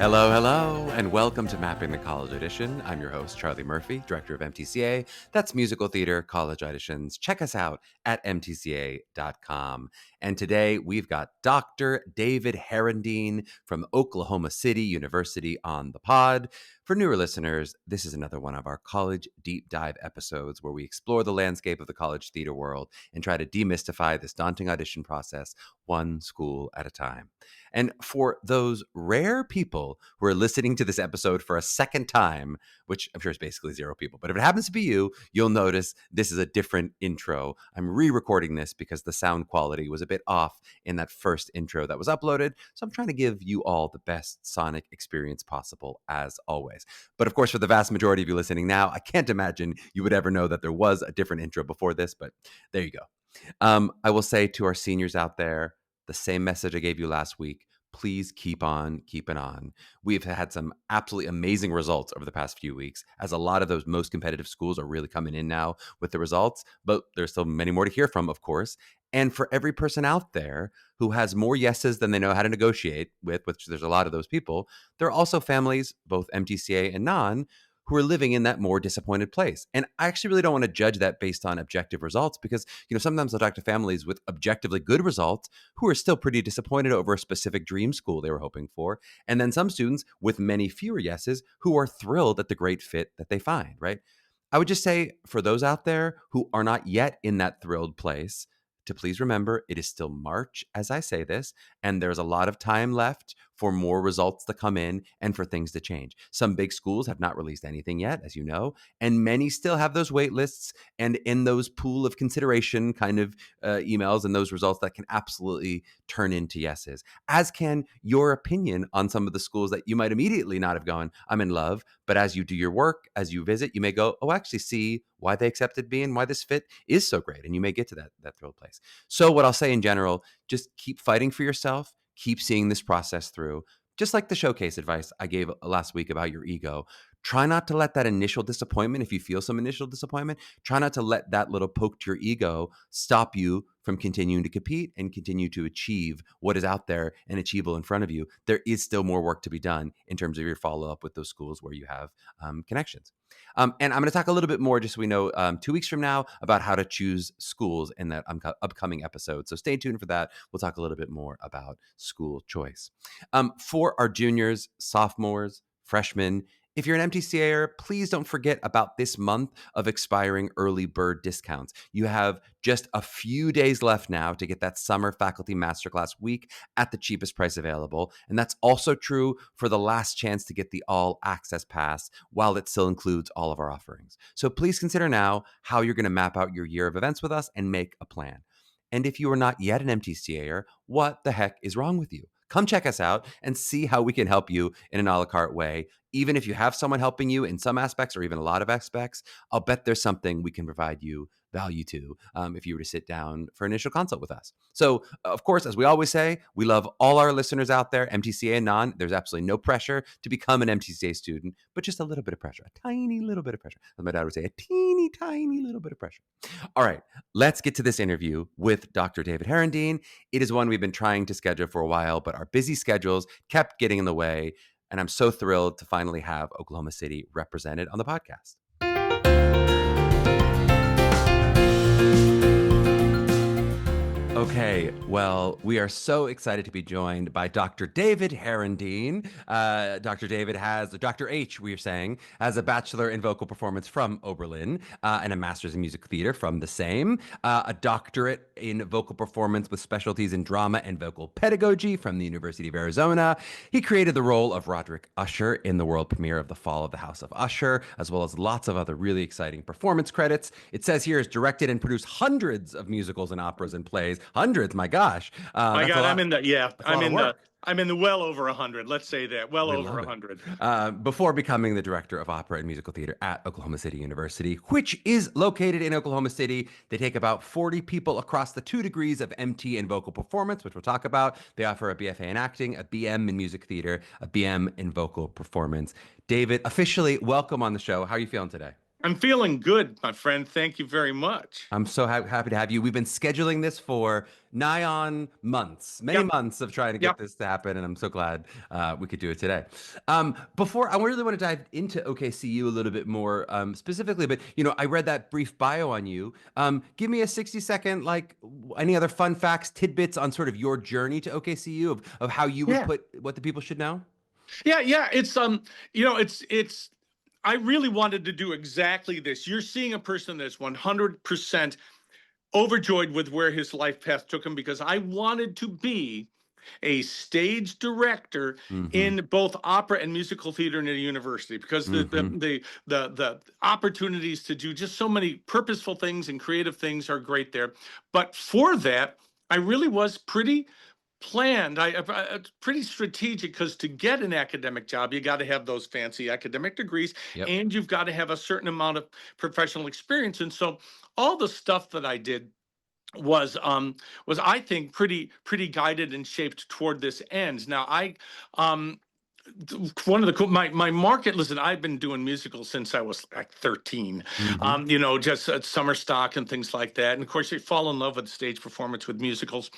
Hello, hello, and welcome to Mapping the College Audition. I'm your host, Charlie Murphy, director of MTCA. That's Musical Theater College Auditions. Check us out at mtca.com. And today we've got Dr. David Herendeen from Oklahoma City University on the pod. For newer listeners, this is another one of our college deep dive episodes where we explore the landscape of the college theater world and try to demystify this daunting audition process one school at a time. And for those rare people who are listening to this episode for a second time, which I'm sure is basically zero people, but if it happens to be you, you'll notice this is a different intro. I'm re-recording this because the sound quality was a bit off in that first intro that was uploaded. So I'm trying to give you all the best sonic experience possible, as always. But of course, for the vast majority of you listening now, I can't imagine you would ever know that there was a different intro before this, but there you go. I will say to our seniors out there, the same message I gave you last week. Please keep on keeping on. We've had some absolutely amazing results over the past few weeks, as a lot of those most competitive schools are really coming in now with the results, but there's still many more to hear from, of course. And for every person out there who has more yeses than they know how to negotiate with, which there's a lot of those people, there are also families, both MTCA and non, who are living in that more disappointed place. And I actually really don't want to judge that based on objective results because, sometimes I'll talk to families with objectively good results who are still pretty disappointed over a specific dream school they were hoping for. And then some students with many fewer yeses who are thrilled at the great fit that they find, right? I would just say for those out there who are not yet in that thrilled place, to please remember it is still March as I say this, and there's a lot of time left for more results to come in and for things to change. Some big schools have not released anything yet, as you know, and many still have those wait lists and in those pool of consideration kind of emails and those results that can absolutely turn into yeses, as can your opinion on some of the schools that you might immediately not have gone, I'm in love, but as you do your work, as you visit, you may go, oh, actually see why they accepted me and why this fit is so great. And you may get to that thrilled place. So what I'll say in general, just keep fighting for yourself. Keep seeing this process through. Just like the showcase advice I gave last week about your ego, try not to let that initial disappointment, if you feel some initial disappointment, try not to let that little poke to your ego stop you from continuing to compete and continue to achieve what is out there and achievable in front of you. There is still more work to be done in terms of your follow-up with those schools where you have connections. And I'm going to talk a little bit more, just so we know, 2 weeks from now about how to choose schools in that upcoming episode. So stay tuned for that. We'll talk a little bit more about school choice. For our juniors, sophomores, freshmen, if you're an MTCAer, please don't forget about this month of expiring early bird discounts. You have just a few days left now to get that summer faculty masterclass week at the cheapest price available. And that's also true for the last chance to get the all access pass while it still includes all of our offerings. So please consider now how you're going to map out your year of events with us and make a plan. And if you are not yet an MTCAer, what the heck is wrong with you? Come check us out and see how we can help you in an a la carte way. Even if you have someone helping you in some aspects or even a lot of aspects, I'll bet there's something we can provide you value to if you were to sit down for initial consult with us. So, of course, as we always say, we love all our listeners out there, MTCA and non. There's absolutely no pressure to become an MTCA student, but just a little bit of pressure, a tiny little bit of pressure. As my dad would say, a teeny tiny little bit of pressure. All right, let's get to this interview with Dr. David Herendeen. It is one we've been trying to schedule for a while, but our busy schedules kept getting in the way. And I'm so thrilled to finally have Oklahoma City represented on the podcast. Okay, well, we are so excited to be joined by Dr. David Herendeen. Dr. H, we are saying, has a bachelor in vocal performance from Oberlin and a master's in music theater from the same, a doctorate in vocal performance with specialties in drama and vocal pedagogy from the University of Arizona. He created the role of Roderick Usher in the world premiere of The Fall of the House of Usher, as well as lots of other really exciting performance credits. It says here, has directed and produced hundreds of musicals and operas and plays. Hundreds, my gosh. My God, I'm in the well over 100. Let's say that. Well over 100. Before becoming the director of opera and musical theater at Oklahoma City University, which is located in Oklahoma City. They take about 40 people across the 2 degrees of MT in vocal performance, which we'll talk about. They offer a BFA in acting, a BM in music theater, a BM in vocal performance. David, officially welcome on the show. How are you feeling today? I'm feeling good, my friend. Thank you very much. I'm so happy to have you. We've been scheduling this for nigh on months, many Yep. months of trying to get Yep. this to happen, and I'm so glad we could do it today. Before I really want to dive into OKCU a little bit more specifically, but I read that brief bio on you. Give me a 60-second, like any other fun facts, tidbits on sort of your journey to OKCU of how you would Yeah. put what the people should know. Yeah. It's it's. I really wanted to do exactly this. You're seeing a person that's 100% overjoyed with where his life path took him, because I wanted to be a stage director Mm-hmm. in both opera and musical theater in a university, because Mm-hmm. the opportunities to do just so many purposeful things and creative things are great there. But for that, I really was pretty planned. It's pretty strategic, because to get an academic job, you got to have those fancy academic degrees, Yep. and you've got to have a certain amount of professional experience. And so all the stuff that I did was I think pretty guided and shaped toward this end. Now um one of the cool my market, listen, I've been doing musicals since I was like 13. Mm-hmm. Just at summer stock and things like that. And of course you fall in love with stage performance with musicals.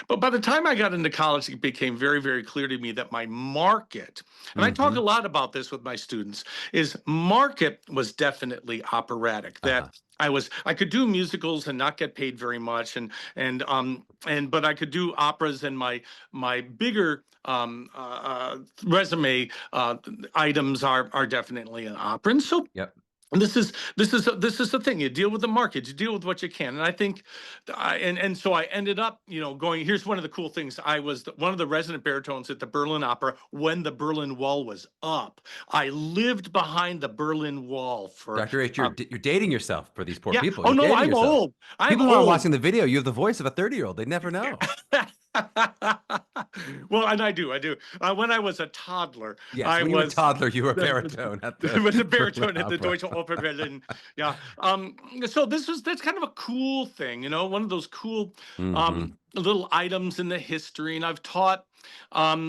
But by the time I got into college, it became very, very clear to me that my market, and I talk Mm-hmm. a lot about this with my students, is market was definitely operatic. Uh-huh. That I could do musicals and not get paid very much, but I could do operas, and my bigger resume items are definitely an opera. And so Yep. this is the thing. You deal with the market, you deal with what you can. And I think and so I ended up going. Here's one of the cool things. I was one of the resident baritones at the Berlin Opera when the Berlin Wall was up. I lived behind the Berlin Wall for Dr. H, you're dating yourself for these poor yeah. people. Oh You're no, dating I'm yourself. old. I'm People who aren't old. watching the video, you have the voice of a 30-year-old. They never know. Well, and I do. When I was a toddler, Yes, I when you were a was toddler, you were a baritone at the with the Berlin baritone at the Opera. Deutsche Oper Berlin. Yeah. So that's kind of a cool thing, one of those cool Mm-hmm. little items in the history. And I've taught all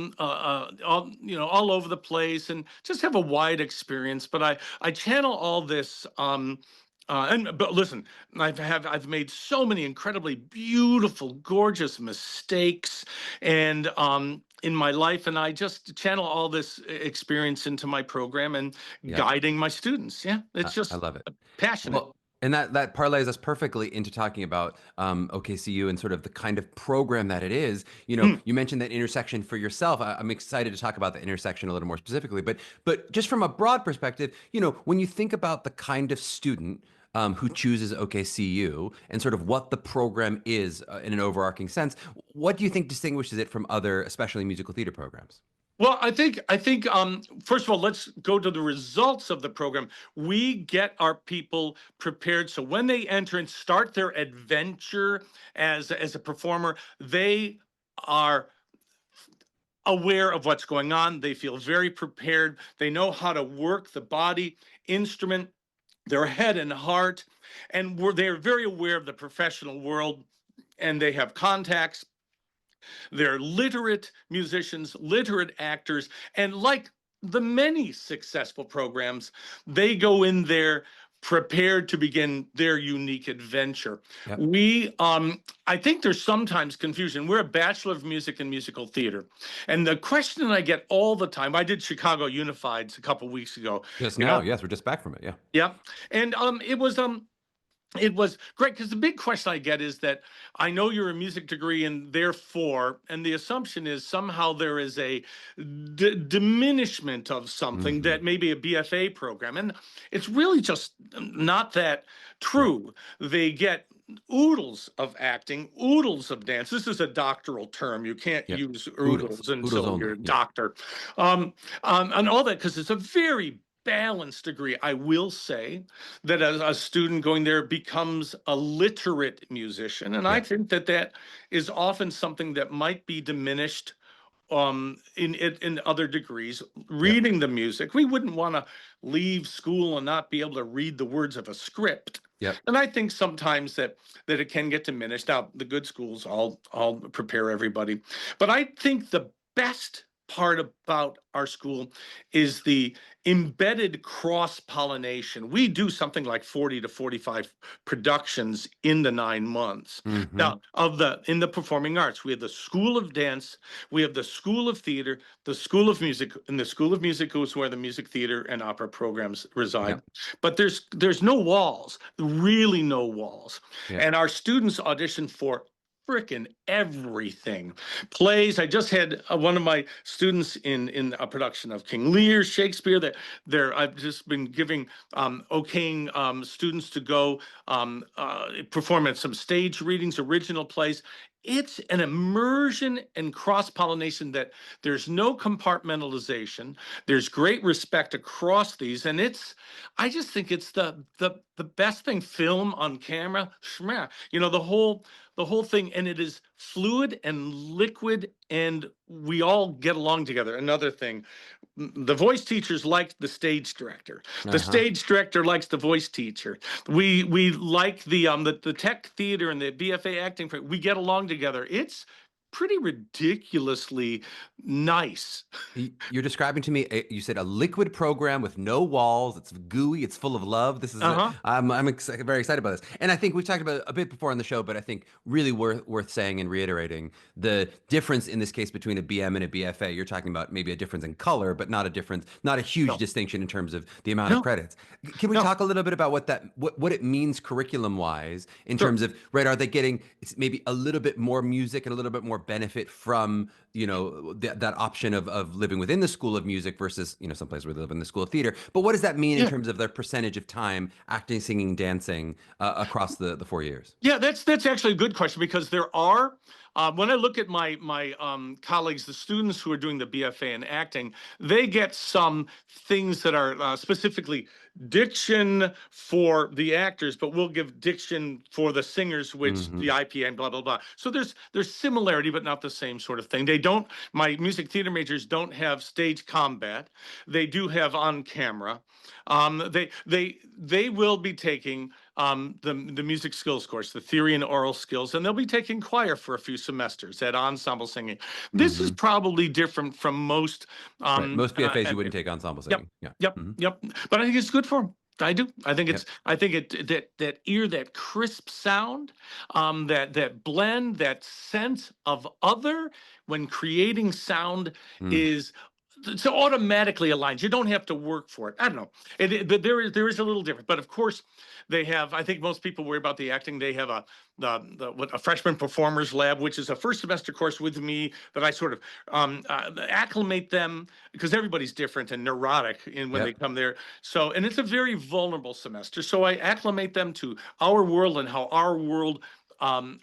over the place, and just have a wide experience. But I channel all this. But listen, I've made so many incredibly beautiful, gorgeous mistakes, and in my life, and I just channel all this experience into my program and Yep. guiding my students. Yeah, it's I just love it. passionate. Well, and that parlays us perfectly into talking about OKCU and sort of the kind of program that it is. Mm. You mentioned that intersection for yourself. I'm excited to talk about the intersection a little more specifically, but just from a broad perspective, when you think about the kind of student who chooses OKCU and sort of what the program is in an overarching sense, what do you think distinguishes it from other, especially musical theater programs? Well, I think first of all, let's go to the results of the program. We get our people prepared, so when they enter and start their adventure as a performer, they are aware of what's going on. They feel very prepared. They know how to work the body, instrument, their head and heart, and they're very aware of the professional world, and they have contacts. They're literate musicians, literate actors, and like the many successful programs, they go in there prepared to begin their unique adventure. Yep. I think there's sometimes confusion. We're a Bachelor of Music and Musical Theater. And the question I get all the time, I did Chicago Unifieds a couple weeks ago. Just now, yes, we're just back from it. Yeah. Yeah. And it was great, because the big question I get is that I know you're a music degree, and therefore, and the assumption is somehow there is a diminishment of something, Mm-hmm. that maybe a BFA program. And it's really just not that true. They get oodles of acting, oodles of dance. This is a doctoral term. You can't Yep. use Oodles. oodles Oodles until only. you're a Yeah. doctor. And all that, because it's a very balanced degree. I will say that a student going there becomes a literate musician, and I Yep. think that is often something that might be diminished in other degrees. Reading the music, we wouldn't want to leave school and not be able to read the words of a script. Yep. And I think sometimes that it can get diminished. Now, the good schools all prepare everybody, but I think the best part about our school is the embedded cross-pollination. We do something like 40 to 45 productions in the 9 months. Mm-hmm. Now, in the performing arts, we have the School of Dance, we have the School of Theater, the School of Music, and the School of Music is where the music theater and opera programs reside. Yep. But there's no walls, really no walls. Yep. And our students audition for frickin' everything. Plays. I just had one of my students in a production of King Lear, Shakespeare. I've just been giving okaying students to go perform at some stage readings, original plays. It's an immersion and cross-pollination that there's no compartmentalization. There's great respect across these, and I just think it's the best thing. Film on camera, schmeh. The whole thing, and it is fluid and liquid, and we all get along together. Another thing, the voice teachers like the stage director. The stage director likes the voice teacher. We like the tech theater and the BFA acting. We get along together. It's pretty ridiculously nice. You're describing to me, you said a liquid program with no walls. It's gooey. It's full of love. This is, I'm very excited about this. And I think we've talked about it a bit before on the show, but I think really worth saying and reiterating the difference in this case between a BM and a BFA. You're talking about maybe a difference in color, but not a huge distinction in terms of the amount of credits. Can we talk a little bit about what it means curriculum wise in terms of, right, are they getting maybe a little bit more music and a little bit more benefit from that option of living within the School of Music versus some place where they live in the School of Theater? But what does that mean in terms of their percentage of time acting, singing, dancing across the 4 years? Yeah, that's actually a good question, because there are when I look at my colleagues, the students who are doing the BFA in acting, they get some things that are specifically diction for the actors, but we'll give diction for the singers, which the IPA and blah, blah, blah. So there's similarity, but not the same sort of thing. My music theater majors don't have stage combat. They do have on camera. They will be taking the music skills course, the theory and oral skills, and they'll be taking choir for a few semesters at ensemble singing. This is probably different from most most BFAs you wouldn't take ensemble singing. Yep. But I think it's good for them. I do. I think that ear, that crisp sound, that blend, that sense of other when creating sound is so automatically aligned. You don't have to work for it. I don't know. But there is a little different. But of course, they have. I think most people worry about the acting. They have a freshman performers lab, which is a first semester course with me that I sort of acclimate them, because everybody's different and neurotic when they come there. So, and it's a very vulnerable semester. So I acclimate them to our world and how our world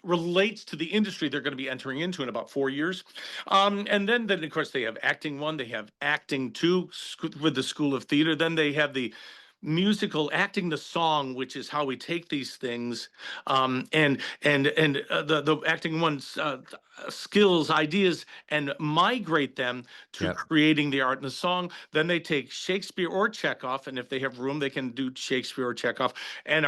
relates to the industry they're going to be entering into in about 4 years. And then of course, they have acting 1, they have acting 2 with the School of Theater. Then they have the musical acting the song, which is how we take these things and the acting one's skills, ideas, and migrate them to creating the art in the song. Then they take Shakespeare or Chekhov, and if they have room, they can do Shakespeare or Chekhov. And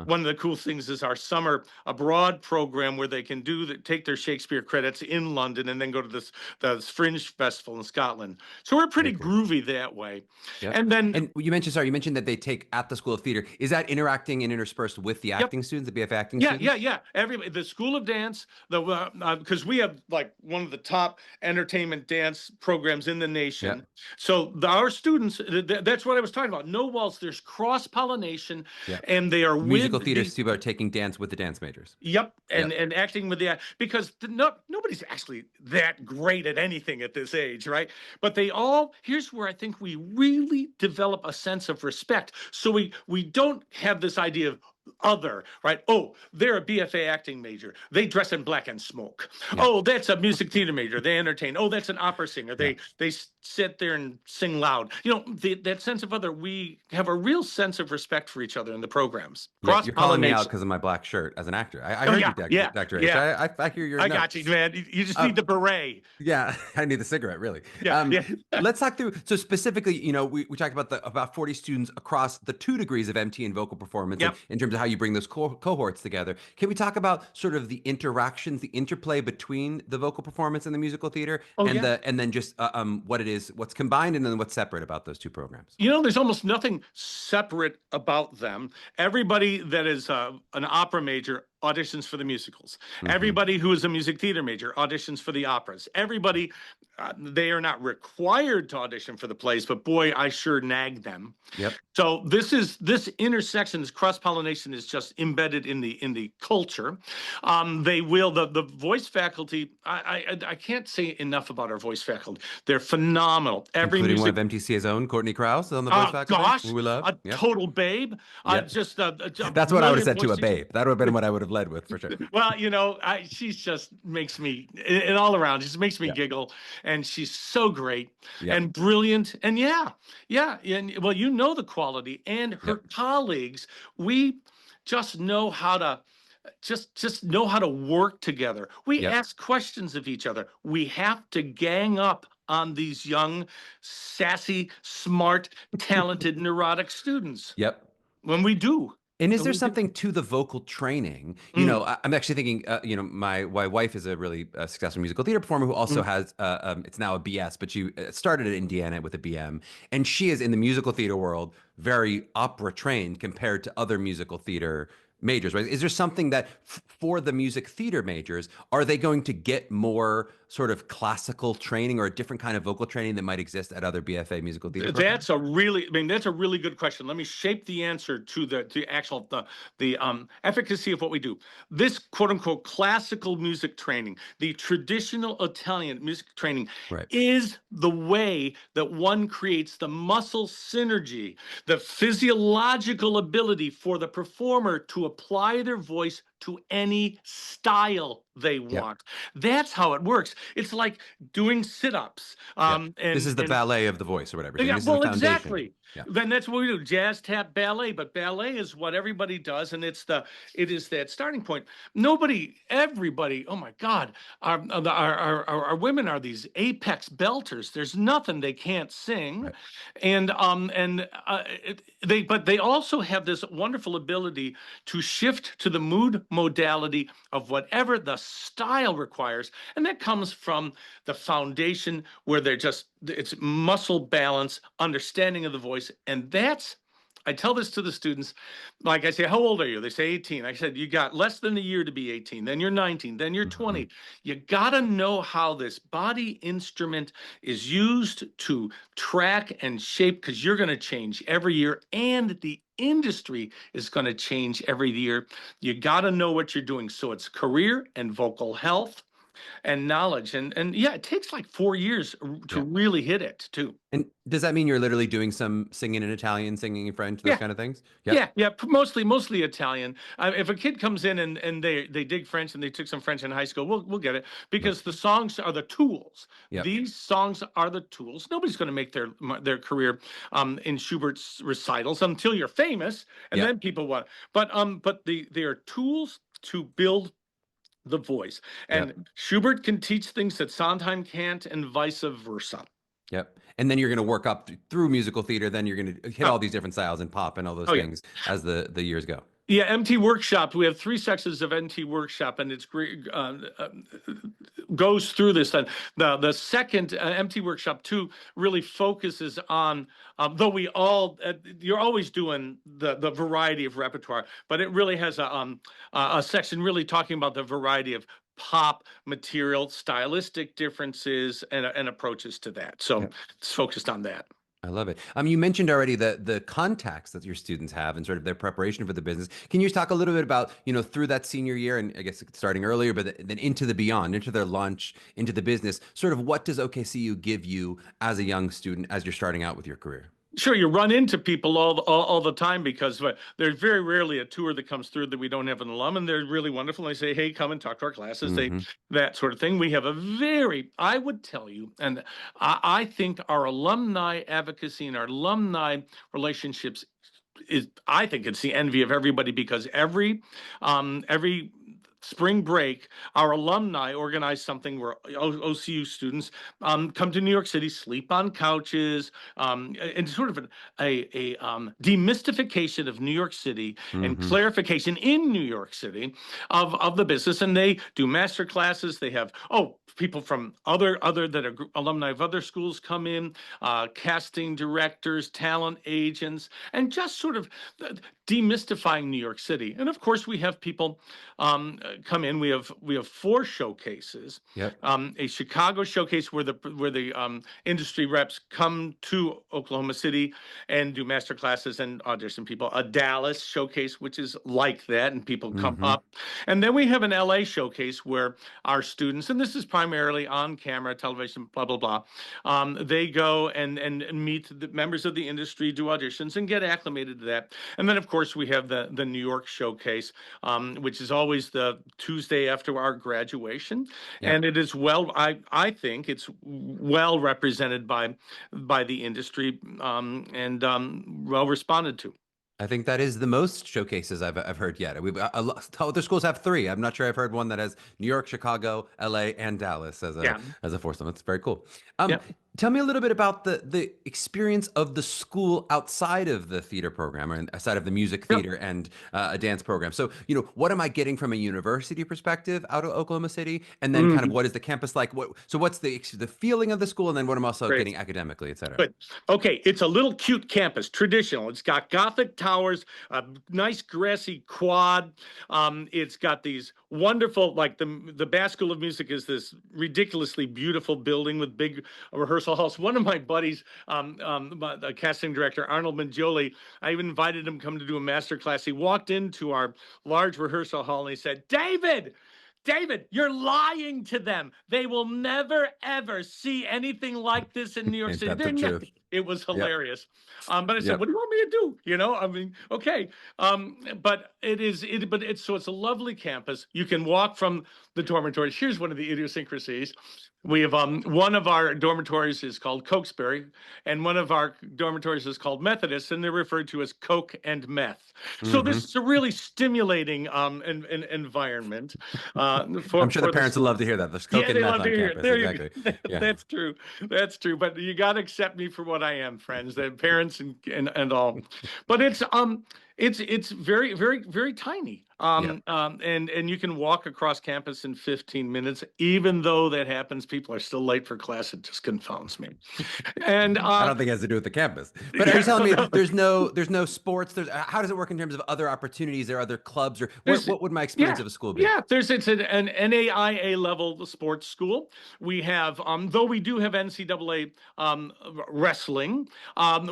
one of the cool things is our summer abroad program, where they can take their Shakespeare credits in London and then go to the Fringe Festival in Scotland. So we're pretty groovy that way. And you mentioned that they take at the School of Theater. Is that interacting and interspersed with the acting students, the BFA acting students? Yeah. Everybody, the School of Dance, because we have like one of the top entertainment dance programs in the nation. So our students, that's what I was talking about. No walls. There's cross-pollination, and they are musical theater students are taking dance with the dance majors. And acting with because nobody's actually that great at anything at this age, right? But here's where I think we really develop a sense of respect. So we don't have this idea of other, right? Oh, they're a BFA acting major. They dress in black and smoke. Oh, that's a music theater major. They entertain. Oh, that's an opera singer. They sit there and sing loud. That sense of other. We have a real sense of respect for each other in the programs. You're calling me out because of my black shirt as an actor. I heard you, Dr. H. I hear your notes. I got you, man. You just need the beret. Yeah, I need the cigarette, really. Let's talk through. So specifically, we talked about about 40 students across the 2 degrees of MT and vocal performance in terms of how you bring those cohorts together. Can we talk about sort of the interactions, the interplay between the vocal performance and the musical theater, Oh and yeah. then just what it is, what's combined, and then what's separate about those two programs? There's almost nothing separate about them. Everybody that is an opera major auditions for the musicals. Hmm. Everybody who is a music theater major auditions for the operas. Everybody, they are not required to audition for the plays, but boy, I sure nag them. Yep. So this intersection, this cross pollination is just embedded in the culture. The voice faculty. I can't say enough about our voice faculty. They're phenomenal. Every Including one music. of MTCA's own, Courtney Krause, on the voice faculty, Gosh, who we love. a Yep. total babe. Yep. Just a That's what I would have brilliant said to voice a teacher. babe. That would have been what I would have led with for sure. Well, she's just makes me, and all around, just makes me Yeah. giggle, and she's so great Yep. and brilliant, and and well, the quality, and her Yep. colleagues. We just know how to. Just know how to work together. We Yep. ask questions of each other. We have to gang up on these young, sassy, smart, talented, neurotic students. Yep. When we do. And is When there we do. something to the vocal training? Mm, I'm actually thinking, my wife is a really successful musical theater performer who also mm. has, it's now a BS, but she started at Indiana with a BM. And she is in the musical theater world, very opera trained compared to other musical theater majors, right? Is there something that for the music theater majors, are they going to get more sort of classical training or a different kind of vocal training that might exist at other BFA musical theater programs? That's a really good question. Let me shape the answer to the actual the efficacy of what we do. This quote unquote classical music training, the traditional Italian music training, Right. is the way that one creates the muscle synergy, the physiological ability for the performer to apply their voice to any style they Yep. want. That's how it works. It's like doing sit-ups. Yep. This And is the ballet of the voice or whatever. yeah, This is the well, foundation. exactly. Yeah. Then that's what we do: jazz, tap, ballet. But ballet is what everybody does, and it is that starting point. Everybody. Oh my God, our women are these apex belters. There's nothing they can't sing, Right. but they also have this wonderful ability to shift to the mood modality of whatever the style requires, and that comes from the foundation where it's muscle balance, understanding of the voice. And I tell this to the students, like I say, how old are you? They say 18. I said, you got less than a year to be 18. Then you're 19. Then you're 20. Mhm. You got to know how this body instrument is used to track and shape, because you're going to change every year. And the industry is going to change every year. You got to know what you're doing. So it's career and vocal health and knowledge. And yeah, it takes like 4 years to Yeah. really hit it too. And does that mean you're literally doing some singing in Italian, singing in French, those Yeah. kind of things? Yep. Yeah. Mostly Italian. If a kid comes in and they dig French and they took some French in high school, we'll get it, because the songs are the tools. Yep. These songs are the tools. Nobody's going to make their career in Schubert's recitals until you're famous, and Yep. then people want. But they are tools to build the voice. And Yep. Schubert can teach things that Sondheim can't, and vice versa. Yep. And then you're going to work up through musical theater. Then you're going to hit Oh, all these different styles and pop and all those oh yeah. things as the years go. Yeah, MT Workshop. We have 3 sections of MT Workshop, and it's great. Goes through this. And the second MT Workshop 2 really focuses on, though you're always doing the variety of repertoire, but it really has a section really talking about the variety of pop material, stylistic differences, and approaches to that. So Yep. it's focused on that. I love it. You mentioned already the contacts that your students have and sort of their preparation for the business. Can you just talk a little bit about, through that senior year, and I guess starting earlier, but then into the beyond, into their launch, into the business, sort of what does OKCU give you as a young student as you're starting out with your career? Sure, you run into people all the time, because there's very rarely a tour that comes through that we don't have an alum, and they're really wonderful. And they say, "Hey, come and talk to our classes." Mm-hmm. That sort of thing. We have I would tell you, and I think our alumni advocacy and our alumni relationships I think it's the envy of everybody, because every spring break, our alumni organize something where OCU students come to New York City, sleep on couches, and sort of a demystification of New York City and Mm-hmm. clarification in New York City of the business. And they do master classes. They have people from other that are alumni of other schools come in, casting directors, talent agents, and just sort of demystifying New York City. And of course, we have people come in. We have 4 showcases. Yep. A Chicago showcase where the industry reps come to Oklahoma City and do master classes and audition people. A Dallas showcase, which is like that, and people come Mm-hmm. up. And then we have an LA showcase where our students, and this is primarily on camera, television, blah blah blah, they go and meet the members of the industry, do auditions, and get acclimated to that. And then of course we have the New York showcase, which is always the Tuesday after our graduation, Yep. and it is I think it's well represented by the industry, and well responded to. I think that is the most showcases I've heard yet. We've other schools have 3. I'm not sure I've heard one that has New York, Chicago, LA, and Dallas as Yeah, a foursome. That's very cool. yeah. Tell me a little bit about the experience of the school outside of the theater program or outside of the music Yeah. theater and a dance program. So, what am I getting from a university perspective out of Oklahoma City? And then kind of what is the campus like? What's the feeling of the school? And then what I'm also Great. getting academically, et cetera. Good. Okay, it's a little cute campus, traditional. It's got Gothic towers, a nice grassy quad. It's got these wonderful, like the Bass School of Music is this ridiculously beautiful building with big rehearsal halls. One of my buddies, the casting director Arnold Mangioli, I even invited him to come to do a master class. He walked into our large rehearsal hall and he said, David, you're lying to them. They will never, ever see anything like this in New York Ain't City. that the truth? It was hilarious. But I said, Yep. what do you want me to do? I mean, okay. But it's a lovely campus. You can walk from the dormitories. Here's one of the idiosyncrasies. We have one of our dormitories is called Cokesbury, and one of our dormitories is called Methodist, and they're referred to as Coke and Meth. So this is a really stimulating environment. I'm sure the parents would love to hear that. There's Coke and Meth on campus. There Exactly. you go. Yeah. That's true. That's true. But you got to accept me for what I am, friends, the parents and all. But it's very, very, very tiny. And you can walk across campus in 15 minutes. Even though that happens, people are still late for class. It just confounds me. And I don't think it has to do with the campus. But are you telling me there's no sports? How does it work in terms of other opportunities or other clubs, or what would my experience of a school be? Yeah, it's an NAIA level sports school. We have, though we do have NCAA wrestling.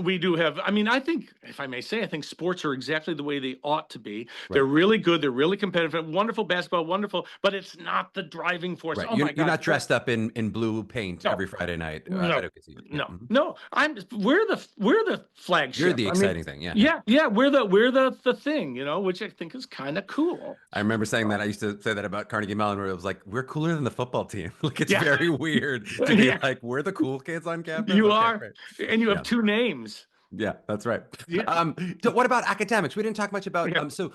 We do have, I think, if I may say, I think sports are exactly the way they ought to be. Right. They're really good. They're really competitive. Wonderful basketball, wonderful, but it's not the driving force. Right. Oh my God. You're not dressed up in blue paint every Friday night. No. We're the flagship. You're the exciting thing. Yeah. We're the thing, which I think is kind of cool. I remember saying that. I used to say that about Carnegie Mellon, where it was like, we're cooler than the football team. Like, it's very weird to be like, we're the cool kids on campus. You are, great. And you have 2 names. Yeah, that's right. So what about academics? We didn't talk much about, so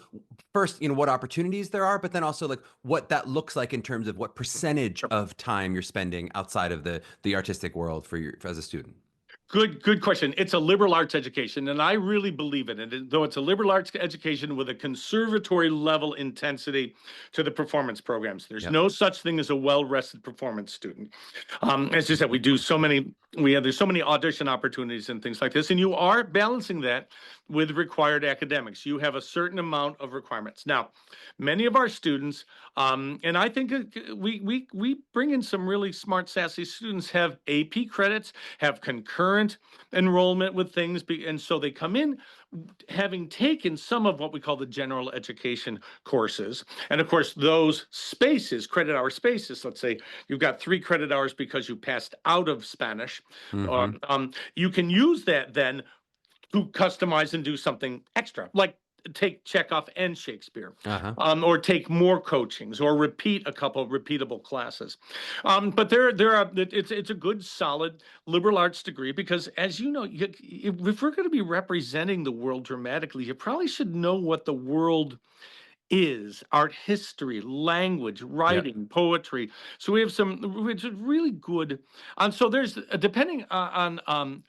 first, what opportunities there are, but then also like what that looks like in terms of what percentage of time you're spending outside of the artistic world as a student. Good question. It's a liberal arts education, and I really believe in it. Though it's a liberal arts education with a conservatory level intensity to the performance programs. There's no such thing as a well-rested performance student. As you said, there's so many audition opportunities and things like this, and you are balancing that with required academics. You have a certain amount of requirements. Now, many of our students, and I think we bring in some really smart, sassy students, have AP credits, have concurrent enrollment with things, and so they come in having taken some of what we call the general education courses. And of course, those credit hour spaces, let's say you've got 3 credit hours because you passed out of Spanish, you can use that then to customize and do something extra, like take Chekhov and Shakespeare, or take more coachings, or repeat a couple of repeatable classes. But it's a good, solid liberal arts degree, because, as you know, if we're going to be representing the world dramatically, you probably should know what the world is art history, language, Yep. writing, poetry. So we have some which is really good. So there's depending on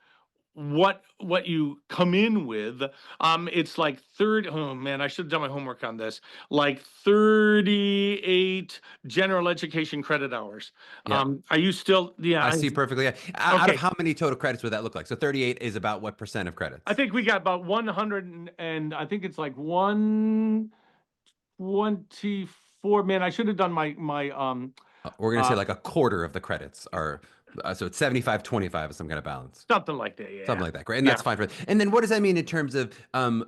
what you come in with, it's like 30. Oh man, I should have done my homework on this. Like 38 general education credit hours. Yep. Are you still? Yeah. I see perfectly. Out of Okay. how many total credits would that look like? So 38 is about what percent of I credits? think we got about 100 and I think it's like 124. Man, I should have done my We're going to say uh like a quarter of the credits are, so it's 75-25 is some kind of balance. something like that. Something Yeah. like that. Great. And Yeah. that's fine for it. And then what does that mean in terms of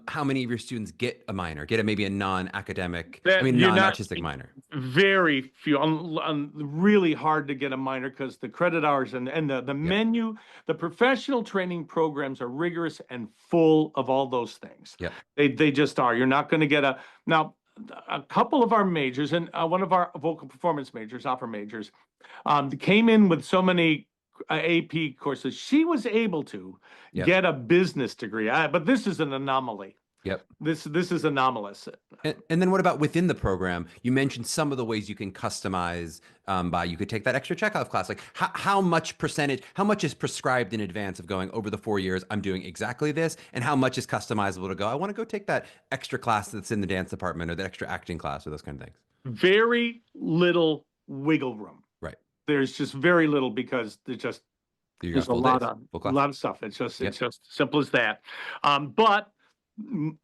how many of your students get a minor, get a maybe a non-academic, I That mean, you're not non-artistic minor? very few, really hard to get a minor because the credit hours and the Yep. menu, the professional training programs are rigorous and full of all those things. Yep. They just are. You're not going to get now, a couple of our majors and one of our vocal performance majors, opera majors, came in with so many AP courses. She was able to Yep. get a business degree, but this is an anomaly. Yep. This is anomalous. And then what about within the program? You mentioned some of the ways you can customize by you could take that extra Chekhov class. Like how much percentage, how much is prescribed in advance of going over the 4 years, I'm doing exactly this, and how much is customizable to go, I want to go take that extra class that's in the dance department or that extra acting class or those kind of things. Very little wiggle room. Right. There's just very little because You got there's a full days, full class. lot of stuff. It's Yep. just simple as that. But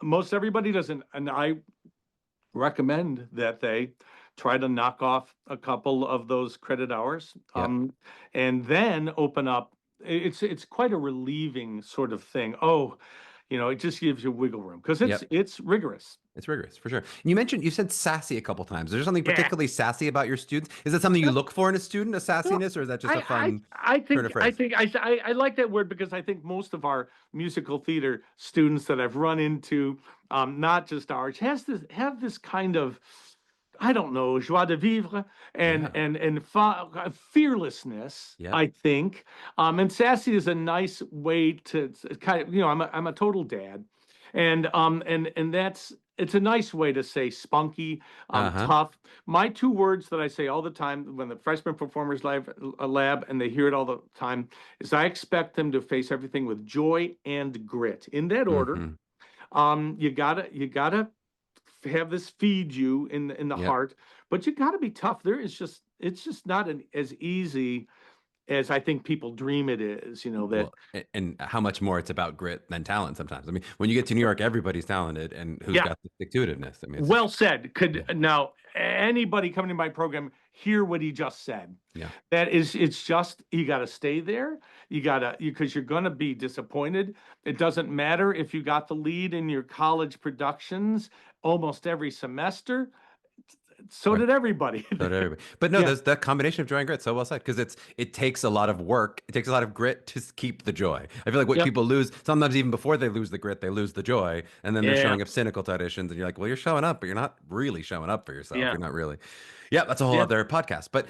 most everybody doesn't, and I recommend that they try to knock off a couple of those credit hours, Yep. and then open up. It's quite a relieving sort of thing. Oh, it just gives you wiggle room because Yep. it's rigorous. It's rigorous for sure. You said sassy a couple times. Is there something Yeah. particularly sassy about your students? Is that something you look for in a student, a No, sassiness, or is that just a fun I turn think of phrase? I like that word because I think most of our musical theater students that I've run into, not just ours, have this kind of, I don't know, joie de vivre Yeah. and fearlessness, Yep. I think. And sassy is a nice way to kind of, I'm a total dad, and that's it's a nice way to say spunky, Uh-huh. tough. My two words that I say all the time when the freshman performers lab and they hear it all the time is I expect them to face everything with joy and grit in that order. Mm-hmm. You gotta have this feed you in the Yep. heart, but you gotta be tough. It's just not as easy as I think people dream it is. That Well, and how much more it's about grit than talent sometimes. I mean, when you get to New York, everybody's talented, and who's yeah. got the stick-to-itiveness? I mean, it's Well said. yeah, Could now anybody coming to my program hear what he just said? yeah, It's just you got to stay there. Because you're going to be disappointed. It doesn't matter if you got the lead in your college productions almost every semester. So right. did everybody. So did everybody. But no, Yeah, there's that combination of joy and grit. So well said, because it takes a lot of work. It takes a lot of grit to keep the joy. I feel like what yep, people lose sometimes, even before they lose the grit, they lose the joy, and then they're yeah, showing up cynical to auditions, and you're like, well, you're showing up, but you're not really showing up for yourself. yeah, You're not really. Yeah, that's a whole yeah. other podcast. But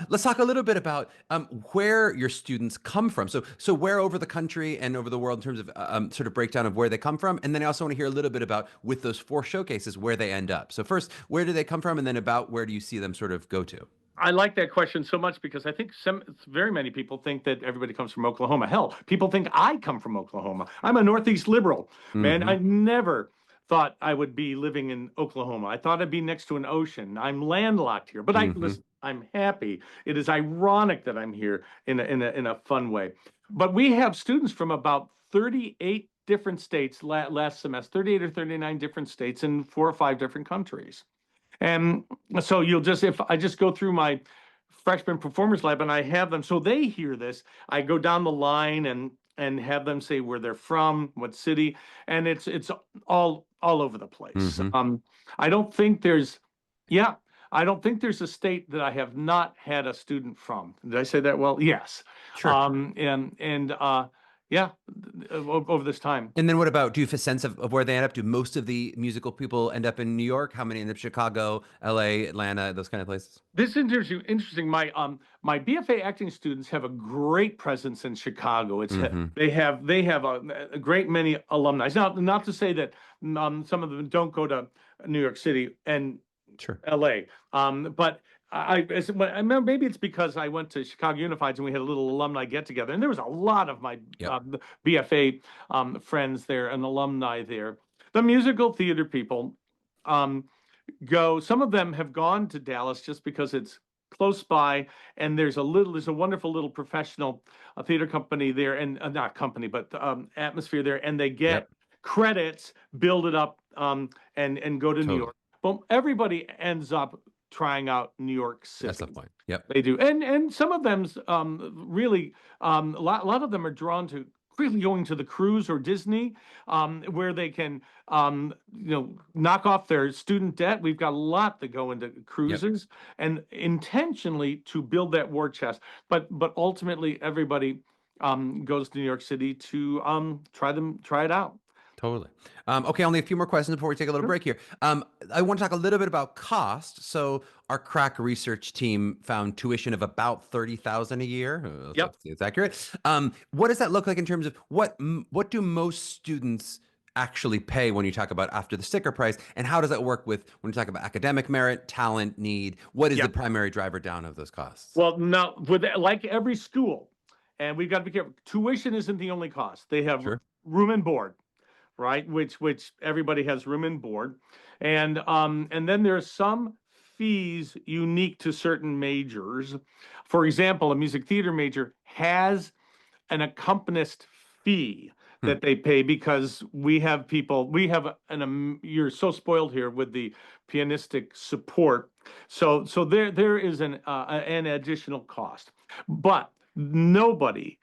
let's talk a little bit about where your students come from. So where over the country and over the world in terms of sort of breakdown of where they come from, and then I also want to hear a little bit about with those 4 showcases where they end up. So first, where do they come from, and then about where do you see them sort of go to? I like that question so much because I think very many people think that everybody comes from Oklahoma. Hell, people think I come from Oklahoma. I'm a Northeast liberal, man. Mm-hmm. I never thought I would be living in Oklahoma. I thought I'd be next to an ocean. I'm landlocked here, but Mm-hmm. listen, I'm happy. It is ironic that I'm here in a fun way. But we have students from about 38 different states last semester, 38 or 39 different states in 4 or 5 different countries. And so if I just go through my freshman performers lab and I have them, so they hear this, I go down the line and have them say where they're from, what city, and it's all over the place. Mm-hmm. I don't think there's, yeah, I don't think there's a state that I have not had a student from. Did I say that well? Yes. Sure. And Yeah, over this time. And then what about, do you have a sense of where they end up? Do most of the musical people end up in New York? How many end up in Chicago, LA, Atlanta, those kind of places? This is interesting. Interesting. My BFA acting students have a great presence in Chicago. Hmm. They have a great many alumni. Now, not to say that some of them don't go to New York City and Sure. LA. But I remember, maybe it's because I went to Chicago Unified and we had a little alumni get together, and there was a lot of my Yep. BFA friends there and alumni there. The musical theater people um, go. Some of them have gone to Dallas just because it's close by, and there's a wonderful little professional theater company there, and not company, but atmosphere there, and they get Yep. credits, build it up, and go to New Totally. York. But everybody ends up trying out New York That's the City. point. Yep. They do, and some of them's really a lot of them are drawn to really going to the cruise or Disney, where they can knock off their student debt. We've got a lot that go into Yep. cruises, and intentionally to build that war chest. But ultimately, everybody goes to New York City to try it out. Totally. Okay, only a few more questions before we take a little Sure. break here. I want to talk a little bit about cost. So our crack research team found tuition of about 30,000 a year. Yep. It's accurate. What does that look like in terms of what do most students actually pay when you talk about after the sticker price, and how does that work with when you talk about academic merit, talent, need? What is the Yep. primary driver down of those costs? Well, now with like every school, and we've got to be careful. Tuition isn't the only cost. They have Sure. room and board, right? Which everybody has room and board, and then there's some fees unique to certain majors. For example, a music theater major has an accompanist fee Hmm. that they pay because we have you're so spoiled here with the pianistic support. So there is an additional cost, but nobody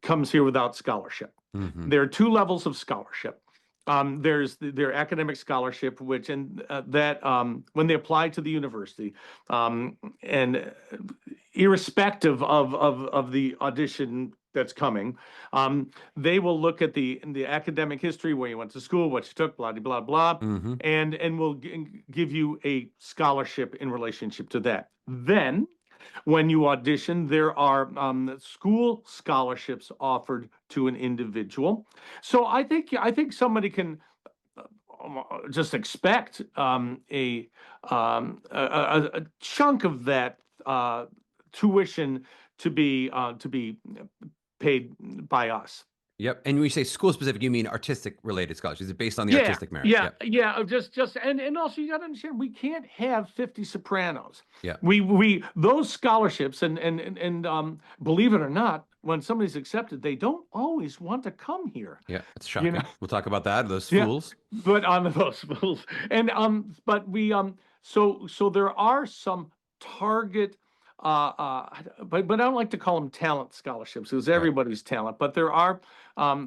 comes here without scholarship. Hmm. There are two levels of scholarship. There's their academic scholarship, which when they apply to the university, and irrespective of the audition that's coming, they will look at the academic history, where you went to school, what you took, blah blah blah, Hmm. and will give you a scholarship in relationship to that. Then when you audition, there are school scholarships offered to an individual. So I think somebody can just expect a chunk of that tuition to be paid by us. Yep. And when you say school specific, you mean artistic related scholarships. Is it based on the Yeah, artistic merit? yeah, Yep. yeah. Just and also you got to understand we can't have 50 sopranos. Yeah. We those scholarships and believe it or not, when somebody's accepted, they don't always want to come here. Yeah. It's You know, shocking. We'll talk about that. Those yeah. fools. But on those fools, and but we so there are some target but I don't like to call them talent scholarships because Right. everybody's talent. But there are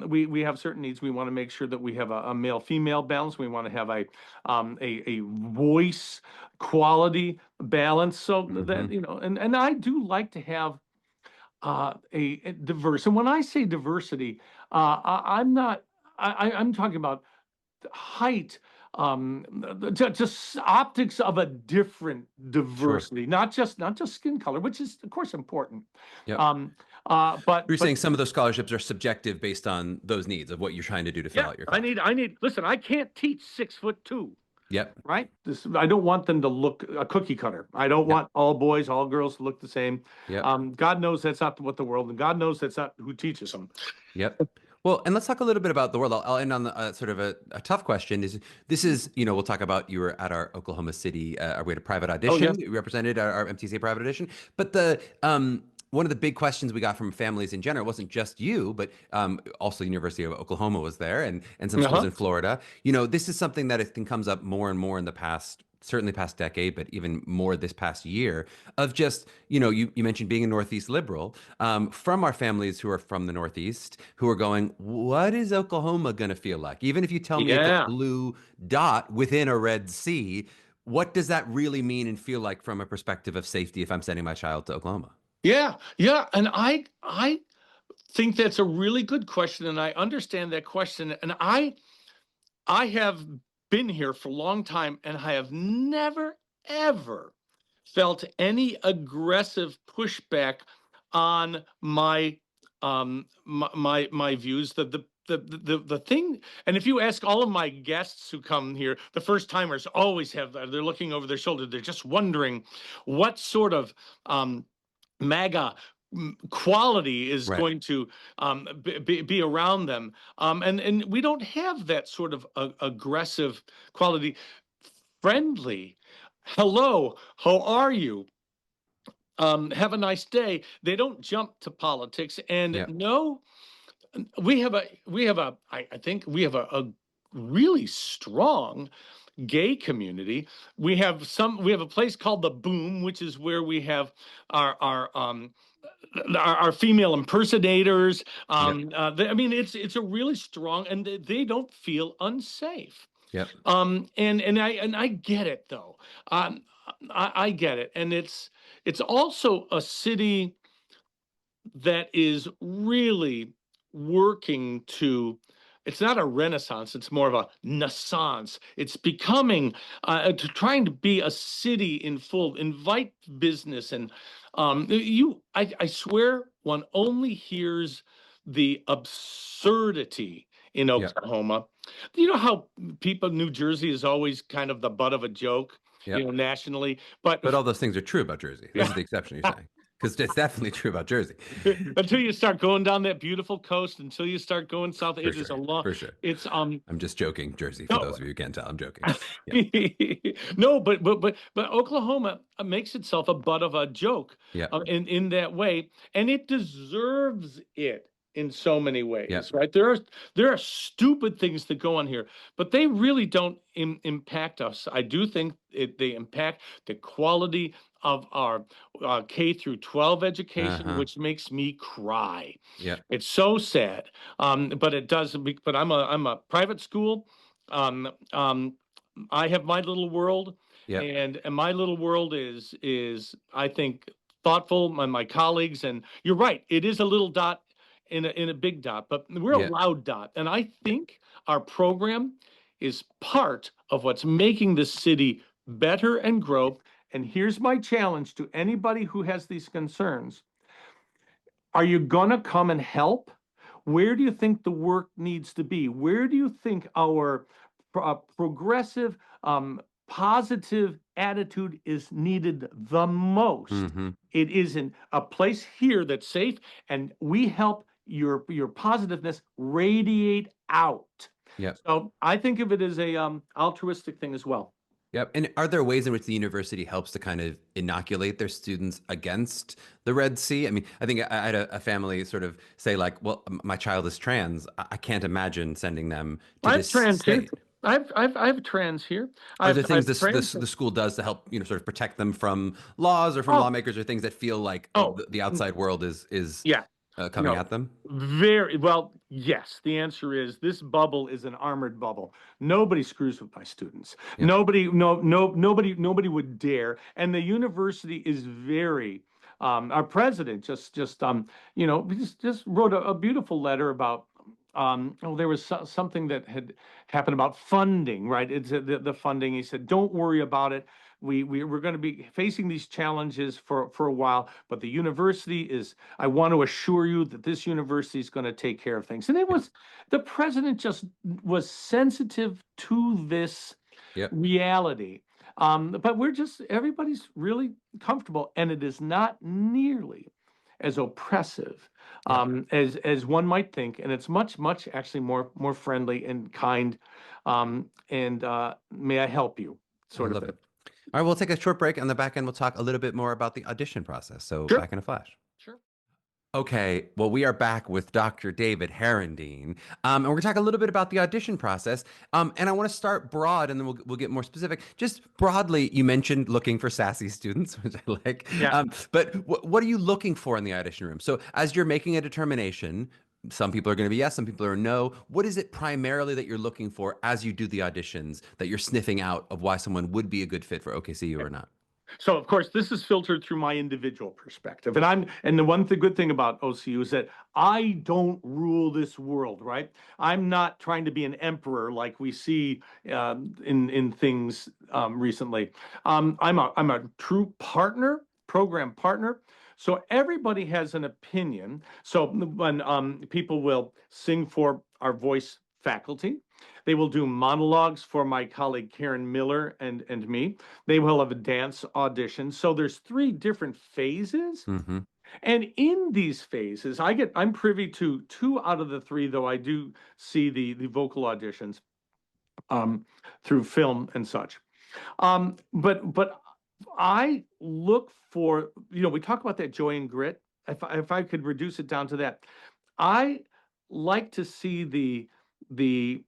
we have certain needs. We want to make sure that we have a male female balance. We want to have a voice quality balance. So that Hmm. and I do like to have a diverse. And when I say diversity, I'm not. I'm talking about height, just optics of a different Sure. diversity, not just skin color, which is of course important. Yep. Um, but You're saying some of those scholarships are subjective based on those needs of what you're trying to do to fill yeah, out your I class. need I need. Listen, I can't teach 6'2". Yep. Right? I don't want them to look a cookie cutter. I don't Yep. want all boys, all girls to look the same. Yep. God knows that's not what the world, and God knows that's not who teaches them. Yep. Well, and let's talk a little bit about the world. I'll end on sort of a tough question. This is, we'll talk about you were at our Oklahoma City, we had a private Oh audition. yes. You represented our MTCA private audition. But one of the big questions we got from families in general wasn't just you, but also University of Oklahoma was there, and some schools Uh-huh. in Florida. This is something that I think comes up more and more in the past, certainly past decade, but even more this past year, of just, you mentioned being a Northeast liberal, from our families who are from the Northeast, who are going, what is Oklahoma going to feel like? Even if you tell me it's a Yeah. blue dot within a red sea, what does that really mean and feel like from a perspective of safety if I'm sending my child to Oklahoma? Yeah. Yeah. And I think that's a really good question, and I understand that question. And I have been here for a long time, and I have never ever felt any aggressive pushback on my views. The thing, and if you ask all of my guests who come here, the first timers always have that. They're looking over their shoulder. They're just wondering what sort of MAGA quality is Right. going to be around them. And we don't have that sort of aggressive quality. Friendly. Hello, how are you? Have a nice day. They don't jump to politics. And Yeah. no, I think we have a really strong gay community. We have a place called the Boom, which is where we have our female impersonators. Yep. I mean, it's a really strong, and they don't feel unsafe. Yep. And I get it though. I get it, and it's also a city that is really working to, it's not a renaissance, it's more of a naissance. It's becoming trying to be a city in full, invite business. And I swear one only hears the absurdity in Yep. Oklahoma. You know how people, New Jersey is always kind of the butt of a joke, Yep. nationally, but But all those things are true about Jersey. This is the exception you're saying. Because it's definitely true about Jersey. until you start going down that beautiful coast, until you start going south, For it is a sure. long. For sure. It's I'm just joking, Jersey. For no, those of you who can't tell, I'm joking. Yeah. no, but Oklahoma makes itself a butt of a joke Yeah. in that way, and it deserves it in so many ways, Yeah. right? There are stupid things that go on here, but they really don't impact us. I do think they impact the quality of our K through 12 education, Uh-huh. which makes me cry. Yeah. It's so sad, but it does. But I'm a private school. Um, um, I have my little world, Yeah. and my little world is I think thoughtful. My colleagues, and you're right. It is a little dot in a big dot, but we're a Yeah. loud dot, and I Yeah. think our program is part of what's making this city better and grow. And here's my challenge to anybody who has these concerns. Are you going to come and help? Where do you think the work needs to be? Where do you think our progressive, positive attitude is needed the most? Mm-hmm. It is in a place here that's safe, and we help your positiveness radiate out. Yep. So I think of it as a altruistic thing as well. Yep. And are there ways in which the university helps to kind of inoculate their students against the Red Sea? I mean, I think I had a family sort of say like, well, my child is trans. I can't imagine sending them to I have this trans here. state. I have trans here. Are there things I've trans. the school does to help, sort of protect them from laws or from Oh, lawmakers or things that feel like oh, the outside world is yeah. coming No, at them? very well. Yes, the answer is this bubble is an armored bubble. Nobody screws with my students. Yep. Nobody would dare. And the university is very. Our president just wrote a beautiful letter about. There was something that had happened about funding, right? It's the funding. He said, "Don't worry about it. We're going to be facing these challenges for a while, but the university is. I want to assure you that this university is going to take care of things." And it Yep. was the president just was sensitive to this Yep. reality. But everybody's really comfortable, and it is not nearly as oppressive Yep. as one might think, and it's much actually more friendly and kind. And may I help you, I sort of love thing. it. All right, we'll take a short break. On the back end, we'll talk a little bit more about the audition process. So Sure, back in a flash. sure. Okay, well, we are back with Dr. David Herendeen, and we're going to talk a little bit about the audition process. And I want to start broad, and then we'll get more specific. Just broadly, you mentioned looking for sassy students, which I like. Yeah. But what are you looking for in the audition room? So as you're making a determination, some people are going to be yes, some people are no. What is it primarily that you're looking for as you do the auditions that you're sniffing out of why someone would be a good fit for OKCU or not? So of course, this is filtered through my individual perspective, and the good thing about OCU is that I don't rule this world, right? I'm not trying to be an emperor like we see in things recently. I'm a true partner, program partner. So everybody has an opinion. So when people will sing for our voice faculty, they will do monologues for my colleague Karen Miller and me. They will have a dance audition. So there's 3 different phases. Mm-hmm. And in these phases, I'm privy to 2 out of the 3, though I do see the vocal auditions through film and such. But I look for, we talk about that joy and grit. If I could reduce it down to that, I like to see the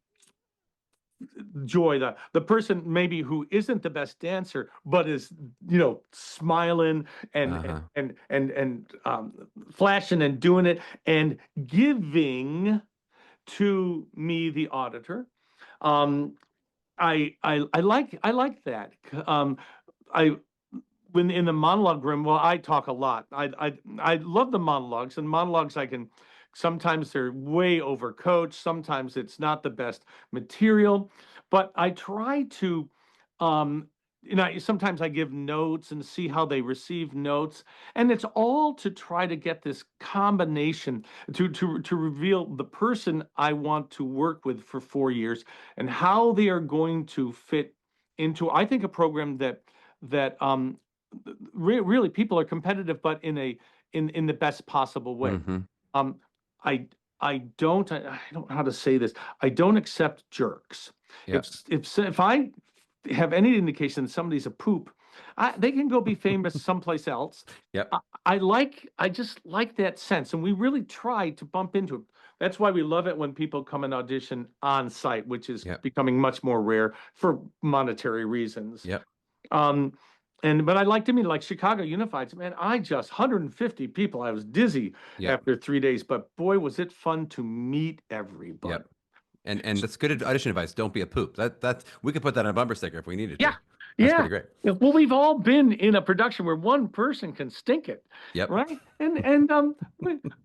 joy, the person maybe who isn't the best dancer, but is, smiling and Uh-huh. and flashing and doing it and giving to me, the auditor. I like that. I When in the monologue room, well, I talk a lot. I love the monologues, and monologues I can sometimes they're way overcoached, sometimes it's not the best material, but I try to sometimes I give notes and see how they receive notes, and it's all to try to get this combination to reveal the person I want to work with for 4 years and how they are going to fit into, I think, a program that really people are competitive, but in the best possible way. Mm-hmm. Um, I I don't know how to say this. I don't accept jerks. Yep. If I have any indication that somebody's a poop, they can go be famous someplace else. Yep. I just like that sense, and we really try to bump into it. That's why we love it when people come and audition on site, which is Yep. becoming much more rare for monetary reasons. Yep. Um, but I like to meet, like Chicago Unified. Man, 150 people. I was dizzy Yep. after 3 days, but boy, was it fun to meet everybody. Yep. And that's good audition advice. Don't be a poop. That's we could put that on a bumper sticker if we needed to. Yeah, That's yeah. pretty great. Well, we've all been in a production where one person can stink it, Yep. right? And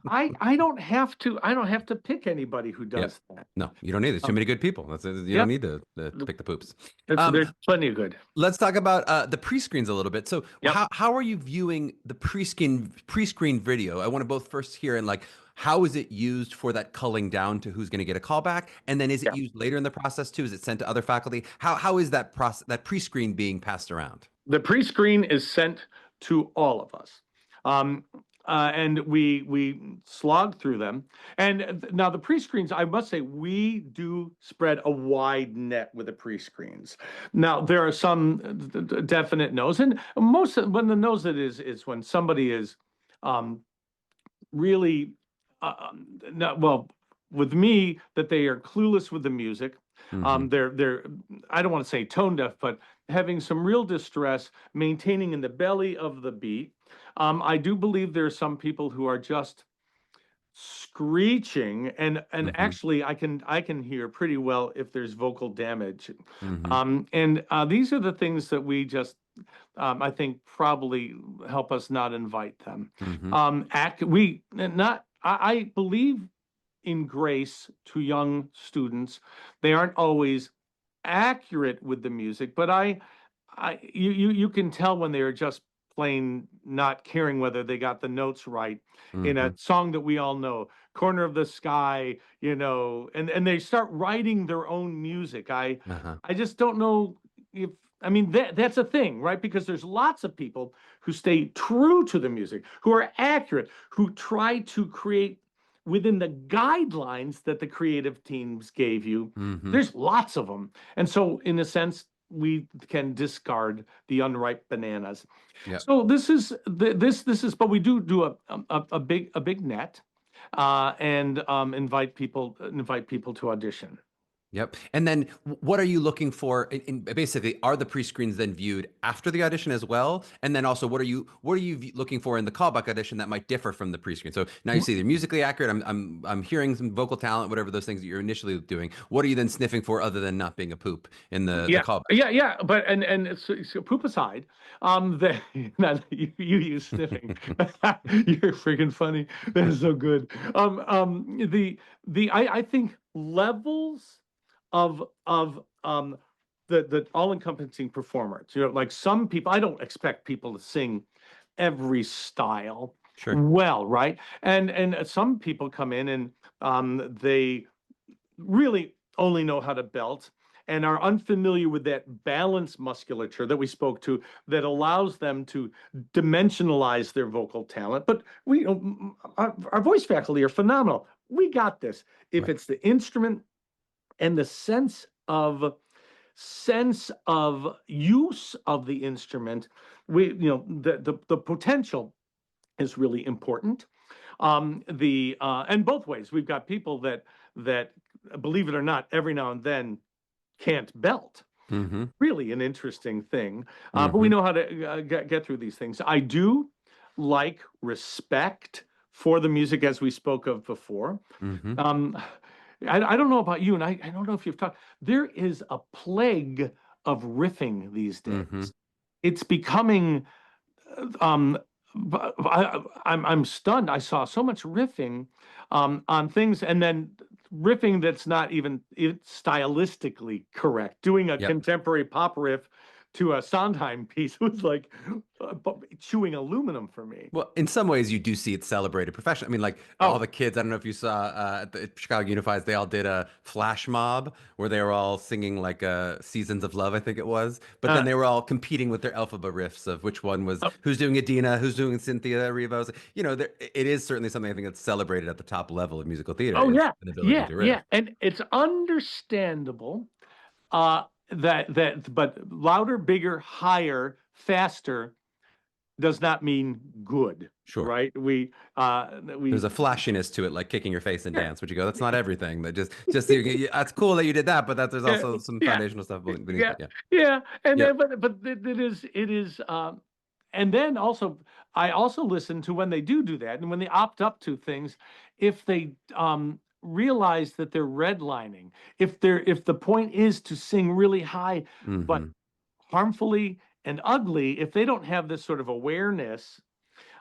I don't have to pick anybody who does that. No, you don't need. There's too many good people. You don't need to pick the poops. There's plenty of good. Let's talk about the pre-screens a little bit. So Yep. how are you viewing the pre-screen video? I want to both first hear and how is it used for that culling down to who's going to get a callback, and then is it Yeah. used later in the process too? Is it sent to other faculty? How is that process, that pre-screen being passed around? The pre-screen is sent to all of us. And we slog through them. And now the pre-screens, I must say, we do spread a wide net with the pre-screens. Now there are some definite no's, and when the no's it is when somebody is really not well with me, that they are clueless with the music. Mhm. They're I don't want to say tone deaf, but having some real distress maintaining in the belly of the beat. I do believe there are some people who are just screeching, and Mhm. actually I can hear pretty well if there's vocal damage. Mhm. And these are the things that we just I think probably help us not invite them. Mhm. I believe in grace to young students. They aren't always accurate with the music, but you can tell when they're just plain not caring whether they got the notes right in a Mhm. song that we all know, Corner of the Sky, and they start writing their own music. Uh-huh. I just don't know if, I mean, that's a thing, right? Because there's lots of people who stay true to the music, who are accurate, who try to create within the guidelines that the creative teams gave you. Mhm. There's lots of them. And so in a sense, we can discard the unripe bananas. Yeah. So this is, but we do a big net, and invite people to audition. Yep. And then what are you looking for basically are the pre-screens then viewed after the audition as well? And then also what are you looking for in the callback audition that might differ from the pre-screen? So now you see they're musically accurate. I'm hearing some vocal talent, whatever those things that you're initially doing. What are you then sniffing for other than not being a poop in the Yeah, callback? yeah. But so poop aside, the you use sniffing. You're freaking funny. That is so good. I think levels of the all-encompassing performance. Like some people, I don't expect people to sing every style Sure. well, right? And some people come in and they really only know how to belt and are unfamiliar with that balance musculature that we spoke to that allows them to dimensionalize their vocal talent. But our voice faculty are phenomenal. We got this. If Right. it's the instrument and the sense of use of the instrument, the potential is really important. The And both ways, we've got people that believe it or not, every now and then can't belt. Mm-hmm. Really an interesting thing, but we Mm-hmm. know how to get through these things. I do like respect for the music, as we spoke of before. Mm-hmm. Um, I don't know about you, and I don't know if you've talked. There is a plague of riffing these Mm-hmm. days. It's becoming um, I'm stunned. I saw so much riffing on things, and then riffing that's not even stylistically correct. Doing a Yep. contemporary pop riff to a Sondheim piece was like chewing aluminum for me. Well, in some ways, you do see it celebrated professionally. I mean, like all Oh, the kids. I don't know if you saw at the Chicago Unifies, they all did a flash mob where they were all singing like "Seasons of Love," I think it was. But then uh, they were all competing with their alphabet riffs of which one was oh, who's doing Adina, who's doing Cynthia Erivo. It is certainly something I think that's celebrated at the top level of musical theater oh is yeah, an ability yeah, to riff. yeah, and it's understandable but louder, bigger, higher, faster does not mean good, Sure. right? We There's a flashiness to it, like kicking your face and yeah, dance, which you go, that's not everything. That just that's cool that you did that, but that there's yeah, also some yeah, foundational stuff beneath yeah, it. Yeah. yeah. And Yep. then, but it is, and then also, I also listen to when they do that, and when they opt up to things, if they realize that they're redlining, if the point is to sing really high, but Mm-hmm. harmfully and ugly, if they don't have this sort of awareness,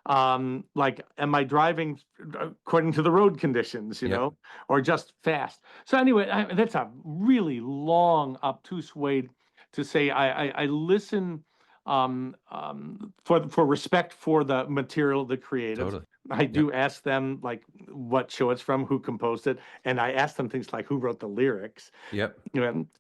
like, am I driving according to the road conditions, Yep. or just fast? So anyway, that's a really long obtuse way to say I listen for respect for the material, the creatives. Totally. I Yep. do ask them like what show it's from, who composed it, and I ask them things like who wrote the lyrics, Yep.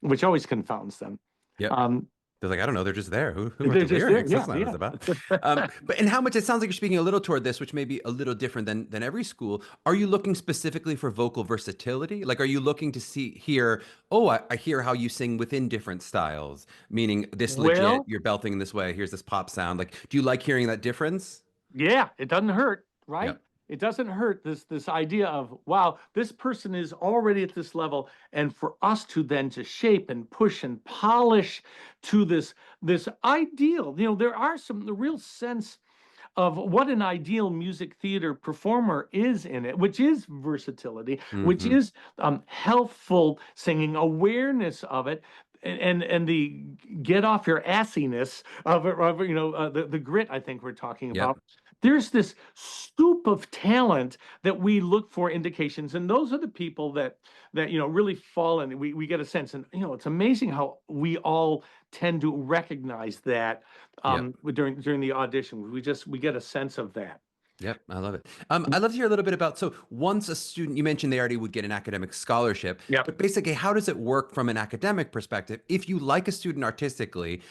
which always confounds them. Yep. Um, They're like, I don't know. They're just there. Who wrote they're the just there, lyrics? That's yeah, not what it's yeah. about. But and how much it sounds like you're speaking a little toward this, which may be a little different than every school. Are you looking specifically for vocal versatility? Like, are you looking to hear, oh, I hear how you sing within different styles, meaning this legit, Well, you're belting in this way. Here's this pop sound. Like, do you like hearing that difference? yeah, it doesn't hurt, right? Yep. It doesn't hurt, this idea of, wow, this person is already at this level, and for us to then to shape and push and polish to this ideal. There are the real sense of what an ideal music theater performer is in it, which is versatility, which Mm-hmm. is healthful singing, awareness of it, and the get off your assiness of the grit I think we're talking Yep. about. There's this soup of talent that we look for indications, and those are the people that really fall in. We get a sense, and it's amazing how we all tend to recognize that Yep. during the audition. We get a sense of that. Yep, I love it. I'd love to hear a little bit about, so once a student, you mentioned they already would get an academic scholarship, Yep. but basically, how does it work from an academic perspective? If you like a student artistically,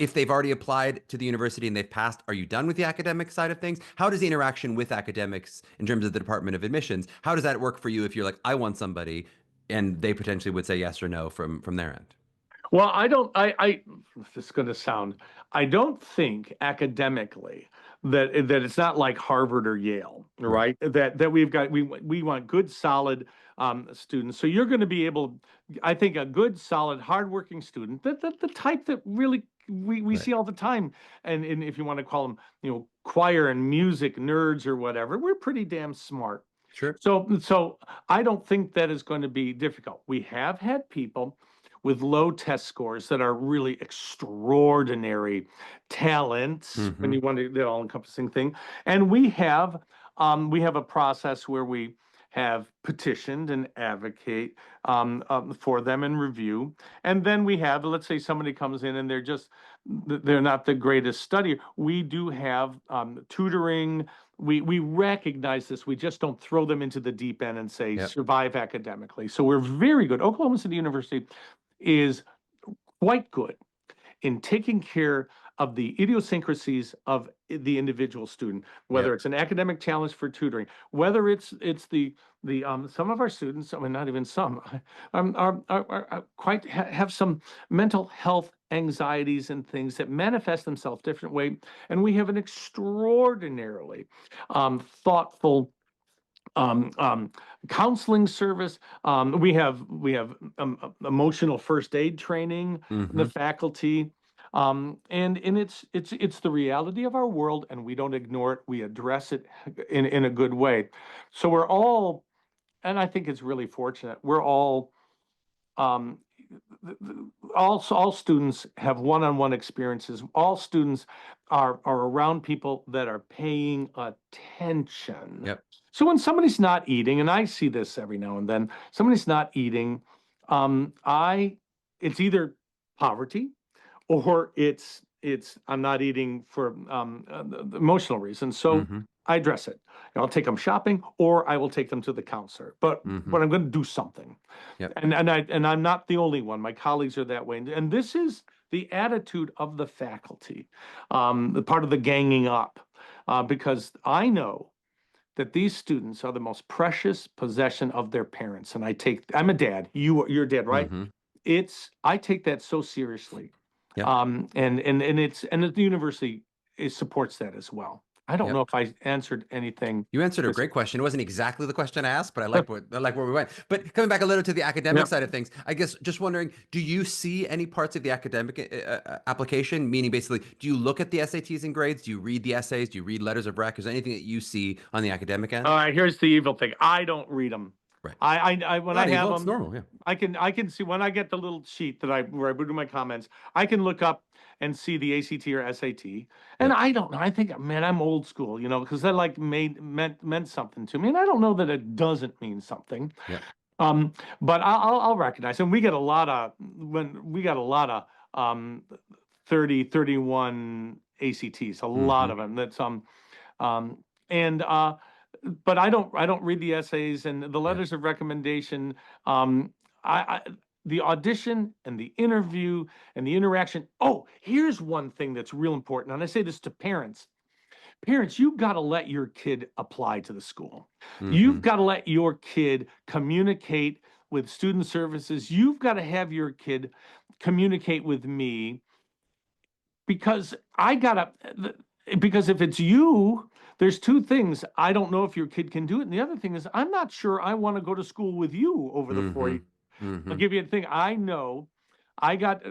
if they've already applied to the university and they've passed, are you done with the academic side of things? How does the interaction with academics in terms of the Department of Admissions, how does that work for you if you're like, I want somebody, and they potentially would say yes or no from their end? Well, this is going to sound, I don't think academically that it's not like Harvard or Yale, right? That we want good, solid students. So you're going to be able, I think, a good, solid, hardworking student, the type that really we Right. see all the time. And if you want to call them, choir and music nerds or whatever, we're pretty damn smart. Sure. So I don't think that is going to be difficult. We have had people with low test scores that are really extraordinary talents when you want to the all-encompassing thing. And we have a process where we have petitioned and advocate for them and review. And then we have, let's say somebody comes in and they're not the greatest studier. We do have tutoring. We recognize this. We just don't throw them into the deep end and say survive academically. So we're very good. Oklahoma City University is quite good in taking care of the idiosyncrasies of the individual student, whether it's an academic challenge for tutoring, whether it's the some of our students, I mean, not even some, are quite have some mental health anxieties and things that manifest themselves different way, and we have an extraordinarily thoughtful counseling service. We have emotional first aid training, the faculty. And it's the reality of our world, and we don't ignore it. We address it in a good way. So we're all, and I think it's really fortunate. We're all all students have one-on-one experiences. All students are around people that are paying attention. Yep. So when somebody's not eating, and I see this every now and then, somebody's not eating, it's either poverty or it's I'm not eating for the emotional reasons. So I address it. I'll take them shopping, or I will take them to the counselor. But I'm going to do something. Yep. And I'm not the only one. My colleagues are that way. And this is the attitude of the faculty, the part of the ganging up, because I know that these students are the most precious possession of their parents. And I'm a dad. You're a dad, right? I take that so seriously. Yep. And the university supports that as well. I don't know if I answered anything. You answered a great question. It wasn't exactly the question I asked, but I like where we went. But coming back a little to the academic side of things, I guess just wondering, do you see any parts of the academic application? Meaning, basically, do you look at the SATs and grades? Do you read the essays? Do you read letters of rec? Is there anything that you see on the academic end? All right, here's the evil thing. I don't read them. Right. I when I have them, it's normal. Yeah. I can see when I get the little sheet where I do my comments. I can look up and see the ACT or SAT, and I don't know. I think, man, I'm old school, because that meant something to me, and I don't know that it doesn't mean something. Yeah. But I'll recognize, and we get a lot of 30, 31 ACTs, a lot of them. That's but I don't read the essays and the letters of recommendation. The audition and the interview and the interaction. Oh, here's one thing that's real important, and I say this to parents. Parents, you've got to let your kid apply to the school. You've got to let your kid communicate with student services. You've got to have your kid communicate with me, because because if it's you, there's two things. I don't know if your kid can do it. And the other thing is, I'm not sure I want to go to school with you over the 4 years. I'll give you a thing. I know I got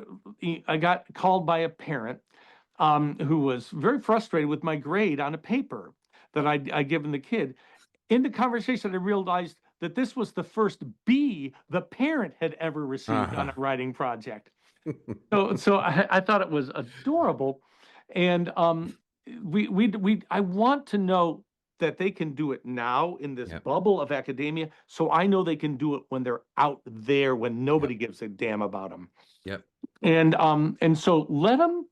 called by a parent who was very frustrated with my grade on a paper that I'd given the kid. In the conversation, I realized that this was the first B the parent had ever received on a writing project. So I thought it was adorable. And I want to know that they can do it now in this bubble of academia, so I know they can do it when they're out there, when nobody gives a damn about them. Yep. And so let them,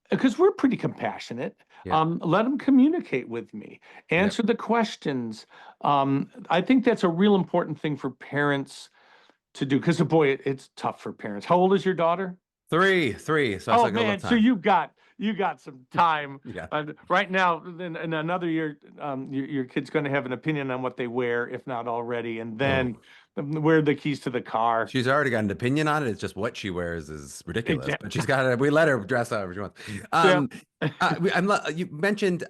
because we're pretty compassionate. Let them communicate with me, answer the questions. I think that's a real important thing for parents to do, because boy, it's tough for parents. How old is your daughter? Three. So man, so you got some time. Right now, in another year, your kid's going to have an opinion on what they wear, if not already, and then Where are the keys to the car? She's already got an opinion on it. It's just what she wears is ridiculous. But Exactly. she's got it. We let her dress however she wants. Yeah. Um, you mentioned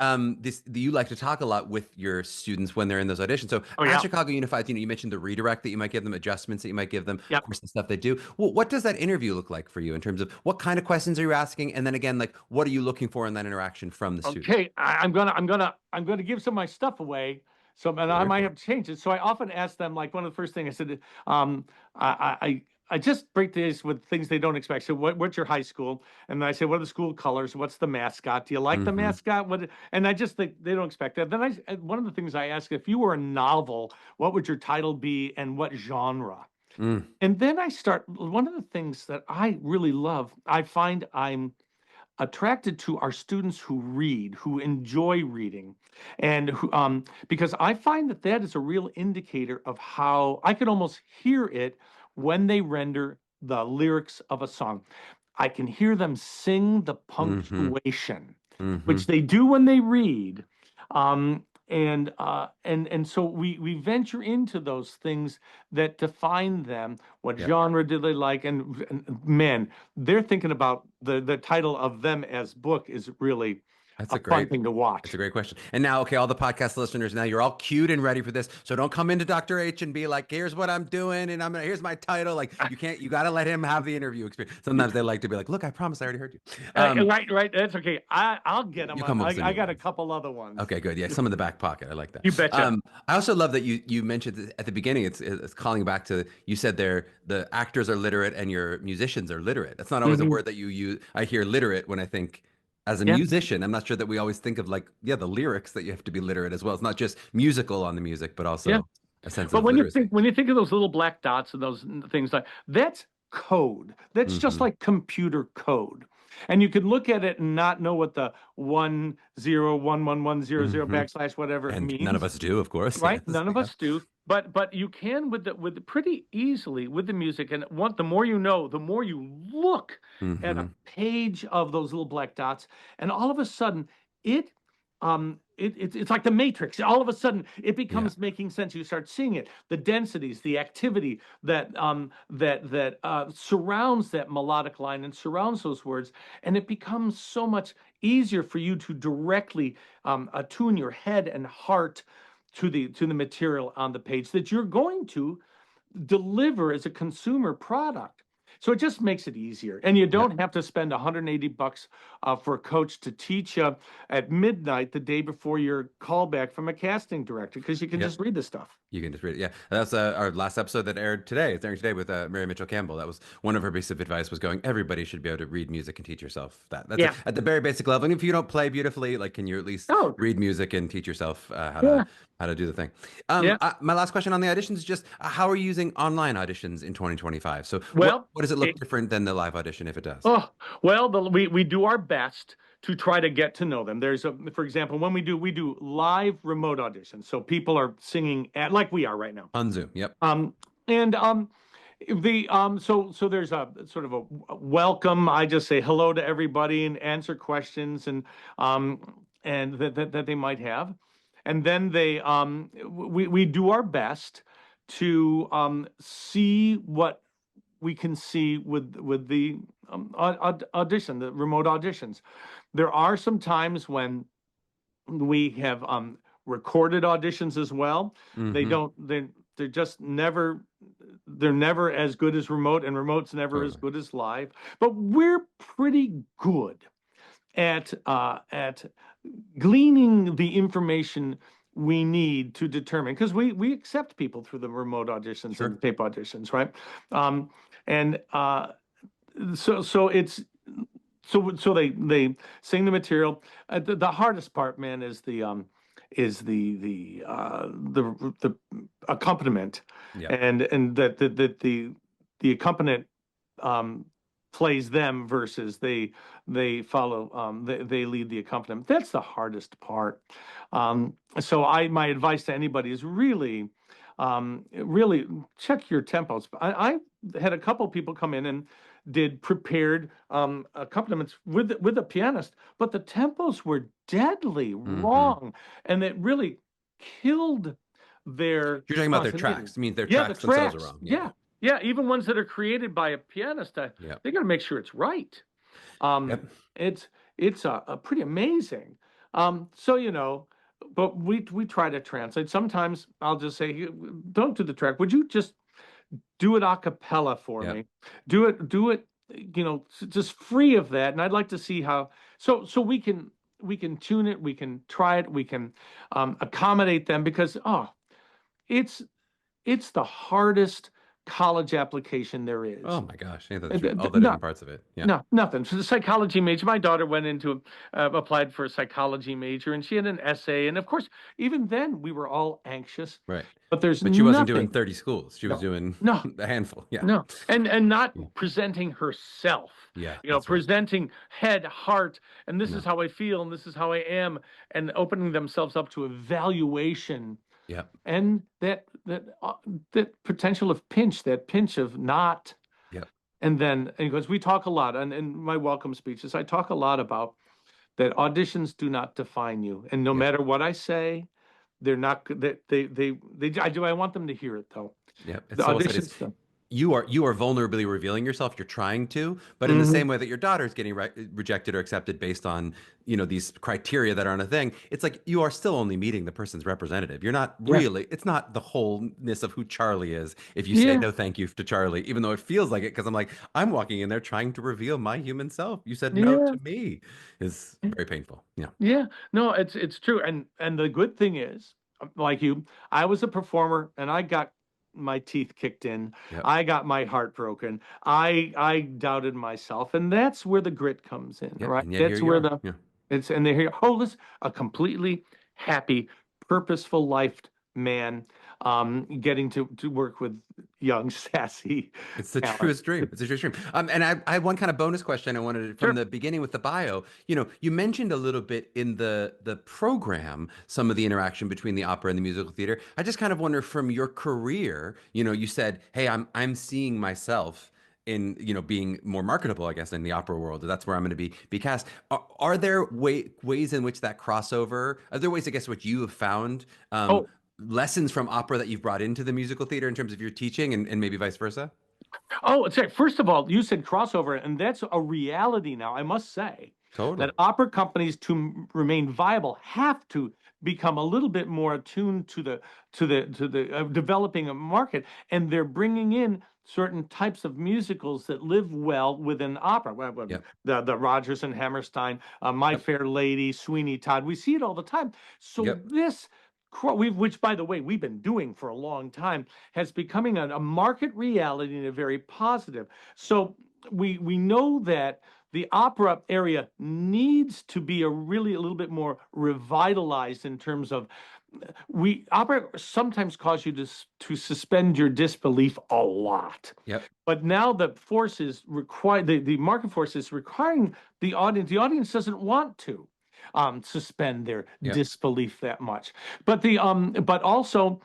you like to talk a lot with your students when they're in those auditions. So Oh at yeah. Chicago Unified, you mentioned the redirect that you might give them, adjustments that you might give them, of Yep. course, the stuff they do. Well, what does that interview look like for you in terms of what kind of questions are you asking? And then again, like what are you looking for in that interaction from the student? Okay. I'm gonna give some of my stuff away. So, and I Very might cool. have to change it. So I often ask them, like one of the first things I said, I just break the ice with things they don't expect. So what's your high school? And then I say, what are the school colors? What's the mascot? Do you like the Hmm. mascot? And I just think they don't expect that. Then one of the things I ask, if you were a novel, what would your title be and what genre? Mm, And then I start, one of the things that I really love, I find I'm attracted to are students who read, who enjoy reading, and who, because I find that that is a real indicator of how I can almost hear it when they render the lyrics of a song. I can hear them sing the hmm. punctuation, Hmm. which they do when they read. And so we venture into those things that define them. What Yep. genre do they like? And man, they're thinking about the title of them as book is really That's a a fun great thing to It's a watch. great question. And now, okay, all the podcast listeners, now you're all cued and ready for this. So don't come into Dr. H and be like, here's what I'm doing, and here's my title. Like you gotta let him have the interview experience. Sometimes they like to be like, look, I promise I already heard you. Right, right. That's okay. I'll get them. You come up with some I new got a ones. couple other ones. Okay, good. Yeah, some in the back pocket. I like that. You betcha. I also love that you mentioned at the beginning. It's calling back to you said the actors are literate and your musicians are literate. That's not always a Hmm. word that you use. I hear literate when I think as a Yeah, musician. I'm not sure that we always think of like the lyrics that you have to be literate as well. It's not just musical on the music, but yeah. also a sense But of literacy. when you think of those little black dots and those things like that's code. That's just Hmm. like computer code. And you can look at it and not know what the 101110 Hmm. backslash whatever And none of means, us do, of course. right? Yes. None of Yeah. us do. But you can with pretty easily with the music. And the more you know, the more you look at a Hmm. page of those little black dots, and all of a sudden it it's like the matrix. All of a sudden it Yeah. becomes making sense. You start seeing it, the densities, the activity that surrounds that melodic line and surrounds those words, and it becomes so much easier for you to directly attune your head and heart to the material on the page that you're going to deliver as a consumer product. So it just makes it easier. And you Yep. don't have to spend $180 for a coach to teach you at midnight the day before your callback from a casting director, because you can Yep. just read the stuff. You can just read it. Yeah, that's our last episode that aired today. It's airing today with Mary Mitchell Campbell. That was one of her pieces of advice was going, everybody should be able to read music and teach yourself that. That's it. Yeah. At the very basic level. And if you don't play beautifully, like, can you at least Oh, read music and teach yourself yeah. how to do the thing? Yeah. My last question on the auditions is just how are you using online auditions in 2025? So Well, what does it look it, different than the live audition if it does? oh, well, we do our best to try to get to know them. For example, when we do live remote auditions, so people are singing at like we are right now. On Zoom. Yep. And so there's a sort of a welcome. I just say hello to everybody and answer questions and that they might have, and then we do our best to see what we can see with the audition, the remote auditions. There are some times when we have recorded auditions as well. They Mm-hmm. don't they're just never they're never as good as remote, and remote's never as Totally. good as live. But we're pretty good at gleaning the information we need to determine, because we accept people through the remote auditions and Sure. the tape auditions, right? And so it's so they sing the material. The hardest part, man, is the accompaniment, Yep. and that the accompaniment um, plays them versus they follow they lead the accompaniment. That's the hardest part. So my advice to anybody is really check your tempos. I had a couple people come in and did prepared accompaniments with a pianist, but the tempos were deadly Mm-hmm. wrong, and it really killed their You're talking about their spontaneity. tracks. I mean, their Yeah, the tracks themselves are tracks. wrong. Yeah, yeah. Even ones that are created by a pianist, Yeah. they got to make sure it's right. Um, Yep. it's a pretty amazing. So but we try to translate. Sometimes I'll just say, don't do the track. Would you just do it a cappella for Yep. me? Do it, just free of that. And I'd like to see how. So we can tune it. We can try it. We can accommodate them because it's it's the hardest college application there is. Oh my gosh. Yeah, that's true. All the No, different parts of it. Yeah. no, nothing. So the psychology major, my daughter went into applied for a psychology major, and she had an essay. And of course, even then, we were all anxious. Right. But there's But she wasn't doing nothing. 30 schools. She was No, doing no, a handful. Yeah. no, and not Yeah. presenting herself. Yeah. That's right. Presenting head, heart, and this No. is how I feel, and this is how I am, and opening themselves up to evaluation. Yeah. And that potential of pinch, that pinch of not. Yeah. And then, because we talk a lot, and in my welcome speeches, I talk a lot about that auditions do not define you, and no Yeah. matter what I say, they're not. I want them to hear it though. Yeah. The It's so well said. auditions. You are vulnerably revealing yourself. You're trying to, but in the same way that your daughter's getting rejected or accepted based on these criteria that aren't a thing, it's like you are still only meeting the person's representative. You're not Yeah. really. It's not the wholeness of who Charlie is. If you say Yeah. no, thank you to Charlie, even though it feels like it, because I'm walking in there trying to reveal my human self. You said no Yeah. to me, is very painful. Yeah. Yeah. No, it's true. And the good thing is, like you, I was a performer, and I got my teeth kicked in. Yep. I got my heart broken. I doubted myself, and that's where the grit comes in, Yep. right? And yet That's here you where are. Yeah. it's and they hear, oh, listen, a completely happy, purposeful life man, getting to work with young, sassy It's the talent. truest dream. It's the truest dream. And I have one kind of bonus question I wanted from Sure. the beginning with the bio. You mentioned a little bit in the program some of the interaction between the opera and the musical theater. I just kind of wonder from your career, you said, "Hey, I'm seeing myself in being more marketable, I guess, in the opera world. That's where I'm going to be cast." Are there ways in which that crossover? Are there ways, I guess, what you have found? Lessons from opera that you've brought into the musical theater in terms of your teaching and maybe vice versa? Oh, it's right. First of all, you said crossover, and that's a reality now. I must say Totally. that opera companies, to remain viable, have to become a little bit more attuned to the developing a market, and they're bringing in certain types of musicals that live well within opera. Yep. The Rodgers and Hammerstein, My Yep. Fair Lady, Sweeney Todd. We see it all the time. So Yep. this. Which, by the way, we've been doing for a long time, has becoming a market reality and a very positive. So we know that the opera area needs to be a little bit more revitalized in terms of opera sometimes cause you to suspend your disbelief a lot. Yep. But now the force is required, the market force is requiring the audience. The audience doesn't want to suspend their disbelief that much. But but also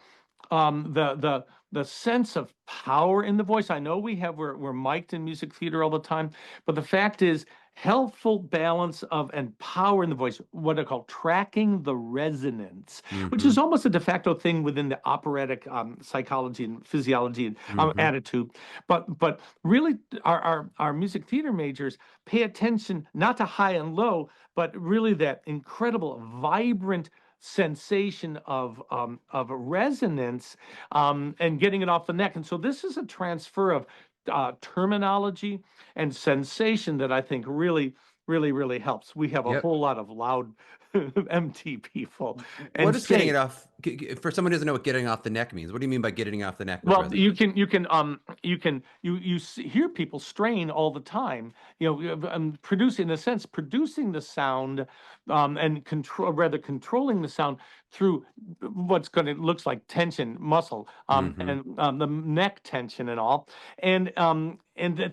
the sense of power in the voice. I know we're mic'd in music theater all the time, but the fact is healthful balance of and power in the voice, what I call tracking the resonance, which is almost a de facto thing within the operatic psychology and physiology and attitude. But really, our music theater majors pay attention not to high and low, but really that incredible, vibrant sensation of resonance and getting it off the neck. And so this is a transfer of terminology and sensation that I think really, really, really helps. We have a whole lot of loud MT people. And what is getting it off? For someone who doesn't know what getting off the neck means, what do you mean by getting off the neck? Well, you hear people strain all the time, producing the sound, and controlling the sound through looks like tension, muscle, and the neck tension and all, and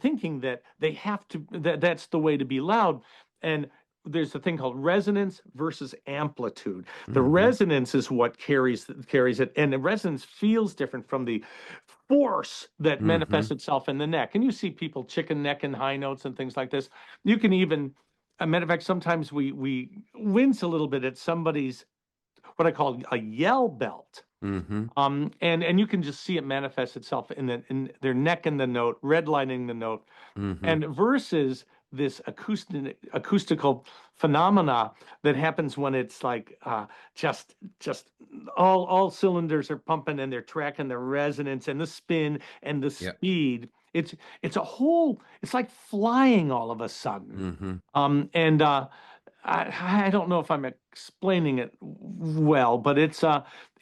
thinking that they have to, that's the way to be loud. And there's a thing called resonance versus amplitude. The resonance is what carries it, and the resonance feels different from the force that manifests itself in the neck. And you see people chicken neck and high notes and things like this. You can even, a matter of fact, sometimes we wince a little bit at somebody's what I call a yell belt. Mm-hmm. And you can just see it manifest itself in their neck and the note, redlining the note, Mm-hmm. and versus this acoustical phenomena that happens when it's like just all cylinders are pumping and they're tracking the resonance and the spin and the Yep. speed. It's like flying all of a sudden. Mm-hmm. And I don't know if I'm explaining it well, but it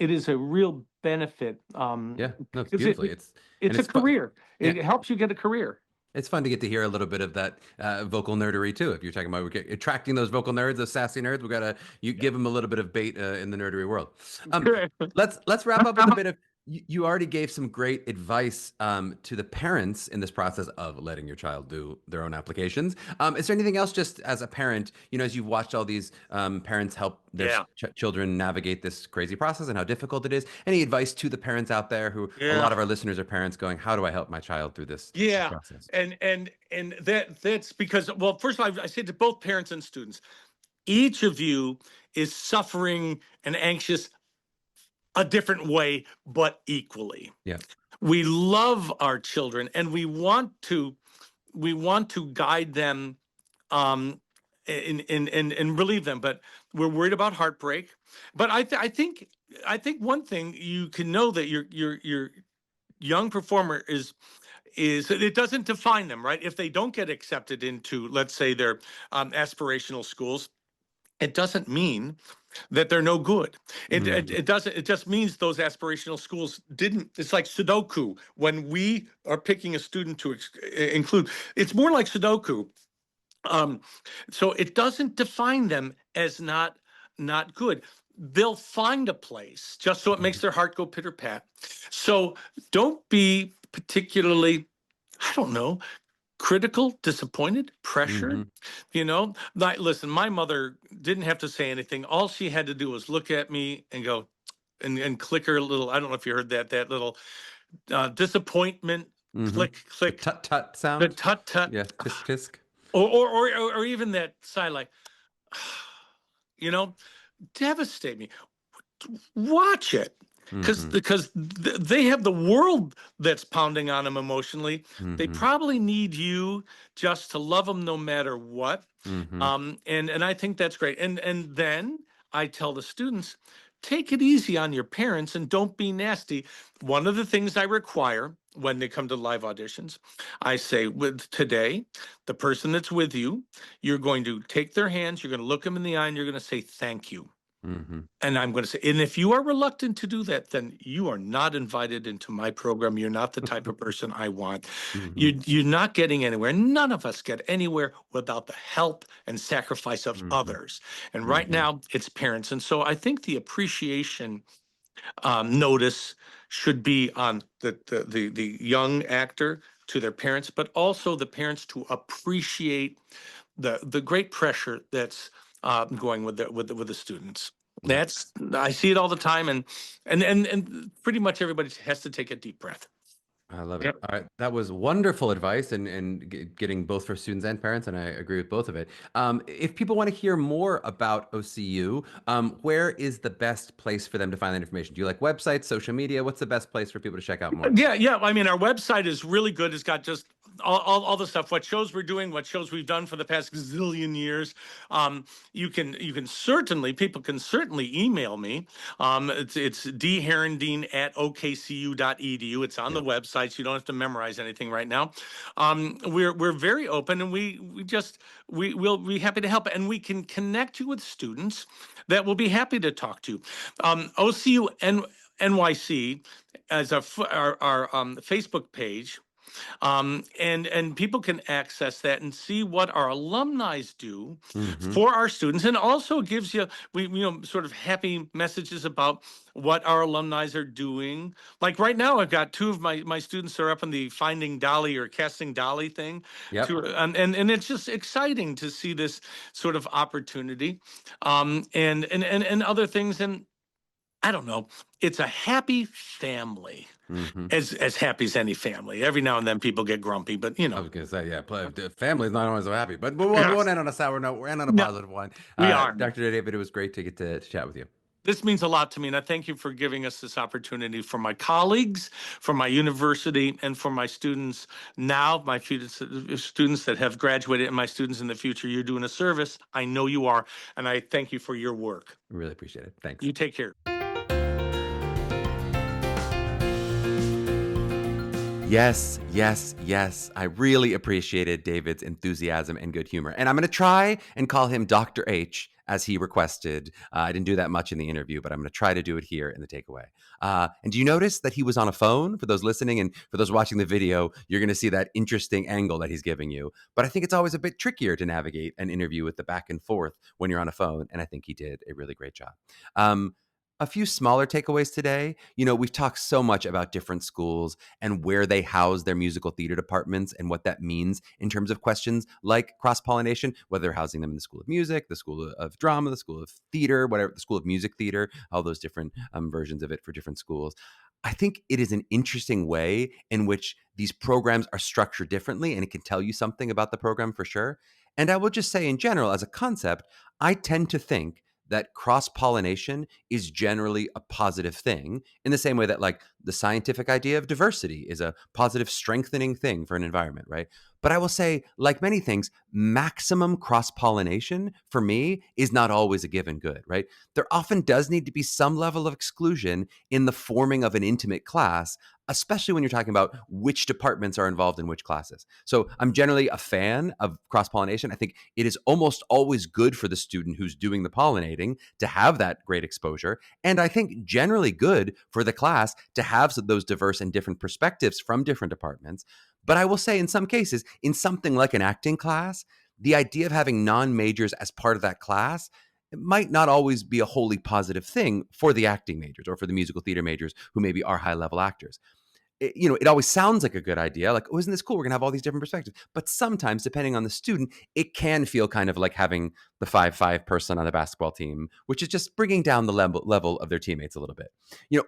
is a real benefit Yeah. No, it's because beautifully. And it's a it's fun. career. Yeah. It helps you get a career. It's fun to get to hear a little bit of that vocal nerdery too. If you're talking about attracting those vocal nerds, those sassy nerds, we gotta give them a little bit of bait in the nerdery world. Um, let's wrap up with a bit of. You already gave some great advice to the parents in this process of letting your child do their own applications. Is there anything else, just as a parent, as you've watched all these parents help their Yeah, children navigate this crazy process and how difficult it is? Any advice to the parents out there who a yeah, lot of our listeners are parents going, how do I help my child through this yeah. process? And that's because, well, first of all, I say to both parents and students, each of you is suffering and anxious a different way, but equally. Yeah. We love our children and we want to guide them and relieve them, but we're worried about heartbreak. But I think one thing you can know that your young performer is it doesn't define them, right? If they don't get accepted into, let's say, their aspirational schools, it doesn't mean that they're no good. It doesn't. It just means those aspirational schools didn't. It's like Sudoku. When we are picking a student to include, it's more like Sudoku. Um, so it doesn't define them as not good. They'll find a place just so it makes their heart go pitter pat. So don't be particularly, I don't know, critical, disappointed, pressured. Mm-hmm. Like, listen, my mother didn't have to say anything. All she had to do was look at me and go and click her little. I don't know if you heard that little disappointment Mm-hmm. click The click, tut tut the sound. tut tut, Yeah. Tisk tisk. or even that sigh like, you know, devastate me. Watch it. because Mm-hmm. because they have the world that's pounding on them emotionally. They Mm-hmm. probably need you just to love them no matter what. Mm-hmm. And I think that's great. And then I tell the students, take it easy on your parents and don't be nasty. One of the things I require when they come to live auditions, I say, with today, the person that's with you, you're going to take their hands, you're going to look them in the eye, and you're going to say thank you. Mm-hmm. And I'm going to say, and if you are reluctant to do that, then you are not invited into my program. You're not the type of person I want. Mm-hmm. You're not getting anywhere. None of us get anywhere without the help and sacrifice of Mm-hmm. others. And right Mm-hmm. now, it's parents. And so I think the appreciation notice should be on the young actor to their parents, but also the parents to appreciate the great pressure that's going with the students. Yeah. I see it all the time, and pretty much everybody has to take a deep breath. I love it. Yep. All right, that was wonderful advice, and getting both for students and parents, and I agree with both of it. If people want to hear more about OCU, where is the best place for them to find that information? Do you like websites, social media? What's the best place for people to check out more? Yeah. I mean, our website is really good. It's got just all the stuff, what shows we're doing, what shows we've done for the past gazillion years. People can certainly email me. It's dherendeen at okcu.edu. It's on Yeah. the website, so you don't have to memorize anything right now. We're very open, and we'll be happy to help, and we can connect you with students that will be happy to talk to you. OCU NYC as our Facebook page, and people can access that and see what our alumni do Mm-hmm. for our students, and also gives you sort of happy messages about what our alumni are doing. Like right now, I've got two of my students are up in the Finding Dolly or Casting Dolly thing, Yep. and it's just exciting to see this sort of opportunity, and other things. And I don't know. It's a happy family, Mm-hmm. as happy as any family. Every now and then people get grumpy, but I was gonna say, yeah, the family's not always so happy, but we yeah, won't end on a sour note. We're end on a no, positive one. we are. Dr. David, it was great to get to chat with you. This means a lot to me, and I thank you for giving us this opportunity for my colleagues, for my university, and for my students now, my students that have graduated, and my students in the future. You're doing a service. I know you are, and I thank you for your work. Really appreciate it. Thanks. You take care. Yes, yes, yes. I really appreciated David's enthusiasm and good humor. And I'm going to try and call him Dr. H as he requested. I didn't do that much in the interview, but I'm going to try to do it here in the takeaway. And do you notice that he was on a phone? For those listening and for those watching the video, you're going to see that interesting angle that he's giving you. But I think it's always a bit trickier to navigate an interview with the back and forth when you're on a phone. And I think he did a really great job. A few smaller takeaways today. We've talked so much about different schools and where they house their musical theater departments and what that means in terms of questions like cross-pollination, whether they're housing them in the School of Music, the School of Drama, the School of Theater, whatever, the School of Music Theater, all those different versions of it for different schools. I think it is an interesting way in which these programs are structured differently, and it can tell you something about the program for sure. And I will just say in general, as a concept, I tend to think that cross-pollination is generally a positive thing in the same way that like the scientific idea of diversity is a positive strengthening thing for an environment, right? But I will say, like many things, maximum cross-pollination for me is not always a given good, right? There often does need to be some level of exclusion in the forming of an intimate class, especially when you're talking about which departments are involved in which classes. So I'm generally a fan of cross-pollination. I think it is almost always good for the student who's doing the pollinating to have that great exposure. And I think generally good for the class to have those diverse and different perspectives from different departments. But I will say in some cases, in something like an acting class, the idea of having non-majors as part of that class, it might not always be a wholly positive thing for the acting majors or for the musical theater majors who maybe are high-level actors. It always sounds like a good idea. Like, oh, isn't this cool? We're going to have all these different perspectives. But sometimes, depending on the student, it can feel kind of like having the 5'5" person on the basketball team, which is just bringing down the level of their teammates a little bit.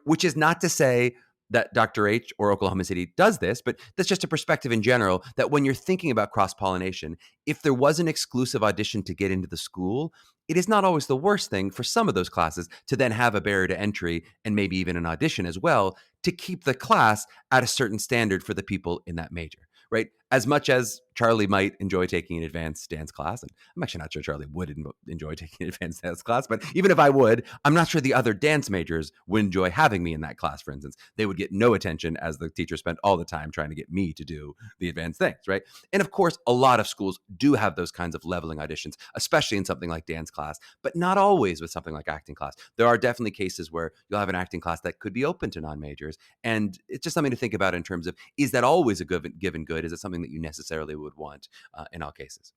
Which is not to say that Dr. H or Oklahoma City does this, but that's just a perspective in general that when you're thinking about cross-pollination, if there was an exclusive audition to get into the school, it is not always the worst thing for some of those classes to then have a barrier to entry and maybe even an audition as well to keep the class at a certain standard for the people in that major, right? As much as Charlie might enjoy taking an advanced dance class, and I'm actually not sure Charlie would enjoy taking an advanced dance class, but even if I would, I'm not sure the other dance majors would enjoy having me in that class, for instance. They would get no attention as the teacher spent all the time trying to get me to do the advanced things, right? And of course, a lot of schools do have those kinds of leveling auditions, especially in something like dance class, but not always with something like acting class. There are definitely cases where you'll have an acting class that could be open to non-majors, and it's just something to think about in terms of, is that always a given good? Is it something that you necessarily would want in all cases?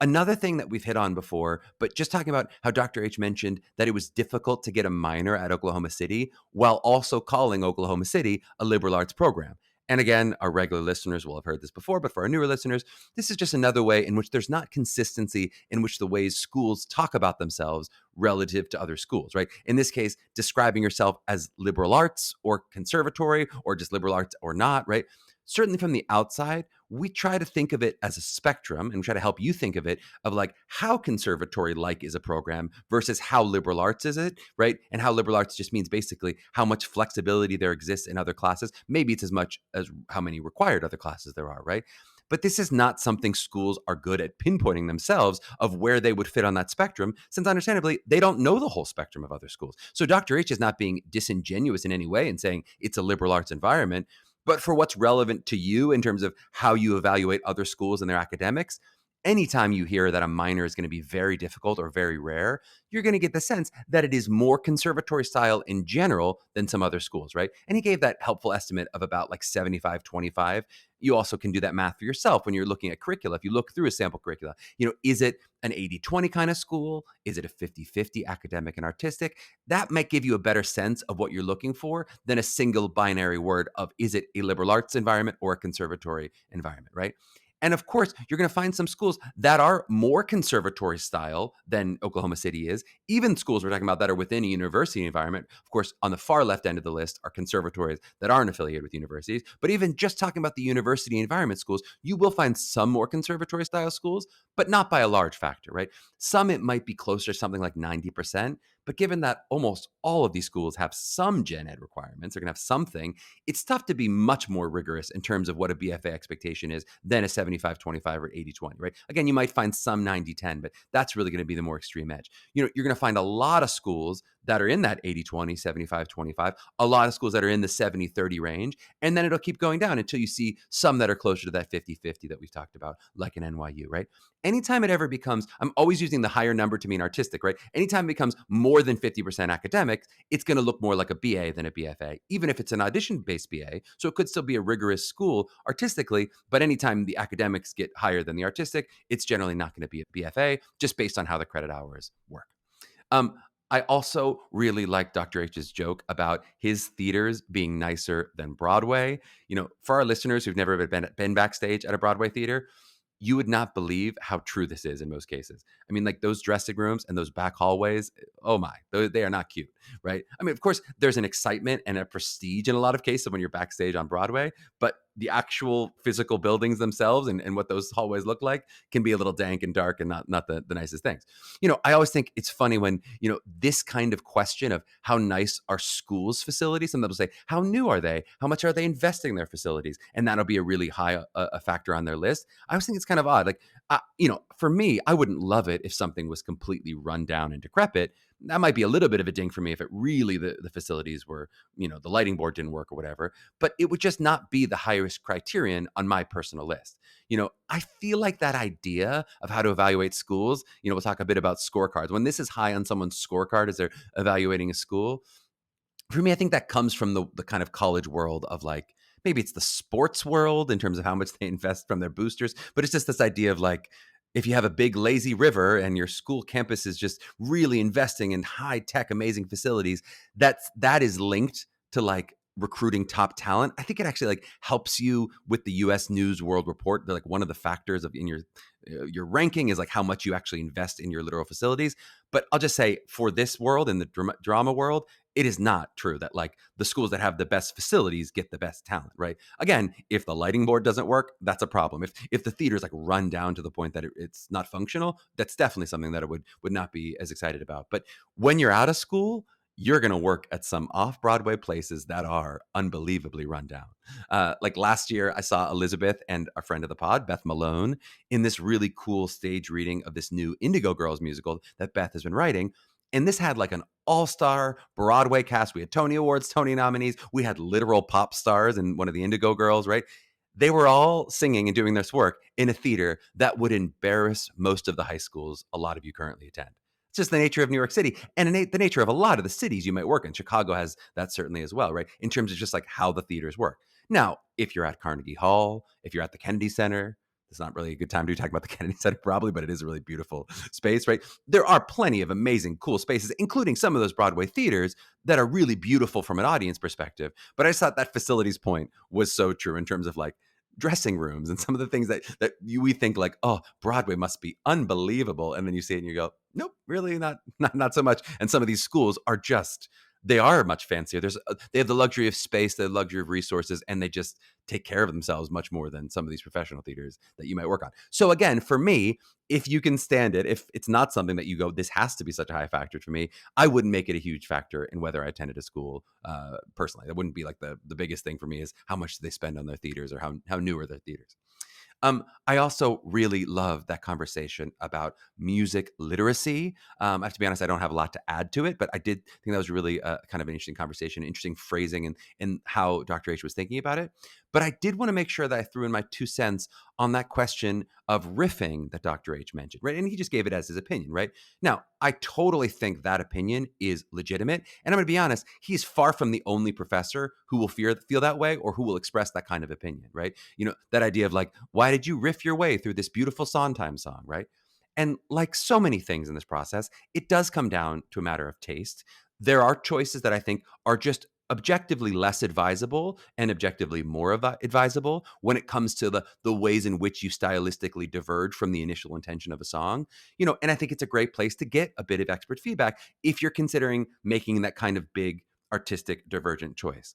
Another thing that we've hit on before, but just talking about how Dr. H mentioned that it was difficult to get a minor at Oklahoma City while also calling Oklahoma City a liberal arts program. And again, our regular listeners will have heard this before, but for our newer listeners, this is just another way in which there's not consistency in which the ways schools talk about themselves relative to other schools, right? In this case, describing yourself as liberal arts or conservatory or just liberal arts or not, right? Certainly from the outside, we try to think of it as a spectrum and we try to help you think of it of like how conservatory-like is a program versus how liberal arts is it, right? And how liberal arts just means basically how much flexibility there exists in other classes. Maybe it's as much as how many required other classes there are, right? But this is not something schools are good at pinpointing themselves of where they would fit on that spectrum, since understandably, they don't know the whole spectrum of other schools. So Dr. H is not being disingenuous in any way in saying it's a liberal arts environment, but for what's relevant to you in terms of how you evaluate other schools and their academics, anytime you hear that a minor is going to be very difficult or very rare, you're going to get the sense that it is more conservatory style in general than some other schools, right? And he gave that helpful estimate of about like 75-25. You also can do that math for yourself when you're looking at curricula. If you look through a sample curricula, is it an 80-20 kind of school? Is it a 50-50 academic and artistic? That might give you a better sense of what you're looking for than a single binary word of, is it a liberal arts environment or a conservatory environment, right? And of course, you're going to find some schools that are more conservatory style than Oklahoma City is. Even schools we're talking about that are within a university environment. Of course, on the far left end of the list are conservatories that aren't affiliated with universities. But even just talking about the university environment schools, you will find some more conservatory style schools, but not by a large factor, right? Some it might be closer to something like 90%, but given that almost all of these schools have some gen ed requirements, they're going to have something, it's tough to be much more rigorous in terms of what a BFA expectation is than a 75-25 or 80-20, right? Again, you might find some 90-10, but that's really going to be the more extreme edge. You're going to find a lot of schools that are in that 80-20, 75-25, a lot of schools that are in the 70-30 range, and then it'll keep going down until you see some that are closer to that 50-50 that we've talked about, like an NYU, right? Anytime it ever becomes, I'm always using the higher number to mean artistic, right? Anytime it becomes more than 50% academic, it's going to look more like a BA than a BFA, even if it's an audition-based BA. So it could still be a rigorous school artistically, but anytime the academics get higher than the artistic, it's generally not going to be a BFA, just based on how the credit hours work. Um, I also really like Dr. H's joke about his theaters being nicer than Broadway. For our listeners who've never been backstage at a Broadway theater, you would not believe how true this is in most cases. I mean, like those dressing rooms and those back hallways, oh my, they are not cute, right? I mean, of course, there's an excitement and a prestige in a lot of cases when you're backstage on Broadway, but the actual physical buildings themselves and what those hallways look like can be a little dank and dark and not the nicest things. I always think it's funny when, this kind of question of how nice are schools' facilities, some people say, how new are they? How much are they investing in their facilities? And that'll be a really high a factor on their list. I always think it's kind of odd. Like, for me, I wouldn't love it if something was completely run down and decrepit. That might be a little bit of a ding for me if it really, the facilities were, the lighting board didn't work or whatever, but it would just not be the highest criterion on my personal list. I feel like that idea of how to evaluate schools, we'll talk a bit about scorecards. When this is high on someone's scorecard as they're evaluating a school, for me, I think that comes from the kind of college world of like, maybe it's the sports world in terms of how much they invest from their boosters, but it's just this idea of like, if you have a big lazy river and your school campus is just really investing in high tech, amazing facilities, that is linked to like recruiting top talent. I think it actually like helps you with the U.S. News World Report. They're like one of the factors of in your ranking is like how much you actually invest in your literal facilities. But I'll just say for this world, in the drama world, it is not true that like the schools that have the best facilities get the best talent, right? Again, if the lighting board doesn't work, that's a problem. If the theater's like run down to the point that it's not functional, that's definitely something that I would not be as excited about. But when you're out of school, you're going to work at some off-Broadway places that are unbelievably run down. Like last year, I saw Elizabeth and a friend of the pod, Beth Malone, in this really cool stage reading of this new Indigo Girls musical that Beth has been writing. And this had like an all-star Broadway cast. We had Tony Awards, Tony nominees. We had literal pop stars and one of the Indigo Girls, right? They were all singing and doing this work in a theater that would embarrass most of the high schools a lot of you currently attend. It's just the nature of New York City and the nature of a lot of the cities you might work in. Chicago has that certainly as well, right? In terms of just like how the theaters work. Now, if you're at Carnegie Hall, if you're at the Kennedy Center, it's not really a good time to talk about the Kennedy Center probably, but it is a really beautiful space, right? There are plenty of amazing, cool spaces, including some of those Broadway theaters that are really beautiful from an audience perspective. But I just thought that facilities point was so true in terms of like dressing rooms and some of the things that we think like, oh, Broadway must be unbelievable. And then you see it and you go, nope, really not so much. And some of these schools are just, they are much fancier. They have the luxury of space, the luxury of resources, and they just take care of themselves much more than some of these professional theaters that you might work on. So again, for me, if you can stand it, if it's not something that you go, this has to be such a high factor for me, I wouldn't make it a huge factor in whether I attended a school personally. That wouldn't be like the biggest thing for me is how much do they spend on their theaters or how new are their theaters. I also really love that conversation about music literacy. I have to be honest, I don't have a lot to add to it, but I did think that was really kind of an interesting conversation, interesting phrasing and how Dr. H was thinking about it. But I did want to make sure that I threw in my 2 cents on that question of riffing that Dr. H mentioned, right? And he just gave it as his opinion, right? Now, I totally think that opinion is legitimate. And I'm going to be honest, he's far from the only professor who will feel that way or who will express that kind of opinion, right? That idea of like, why did you riff your way through this beautiful Sondheim song, right? And like so many things in this process, it does come down to a matter of taste. There are choices that I think are just objectively less advisable and objectively more advisable when it comes to the ways in which you stylistically diverge from the initial intention of a song. And I think it's a great place to get a bit of expert feedback if you're considering making that kind of big artistic divergent choice.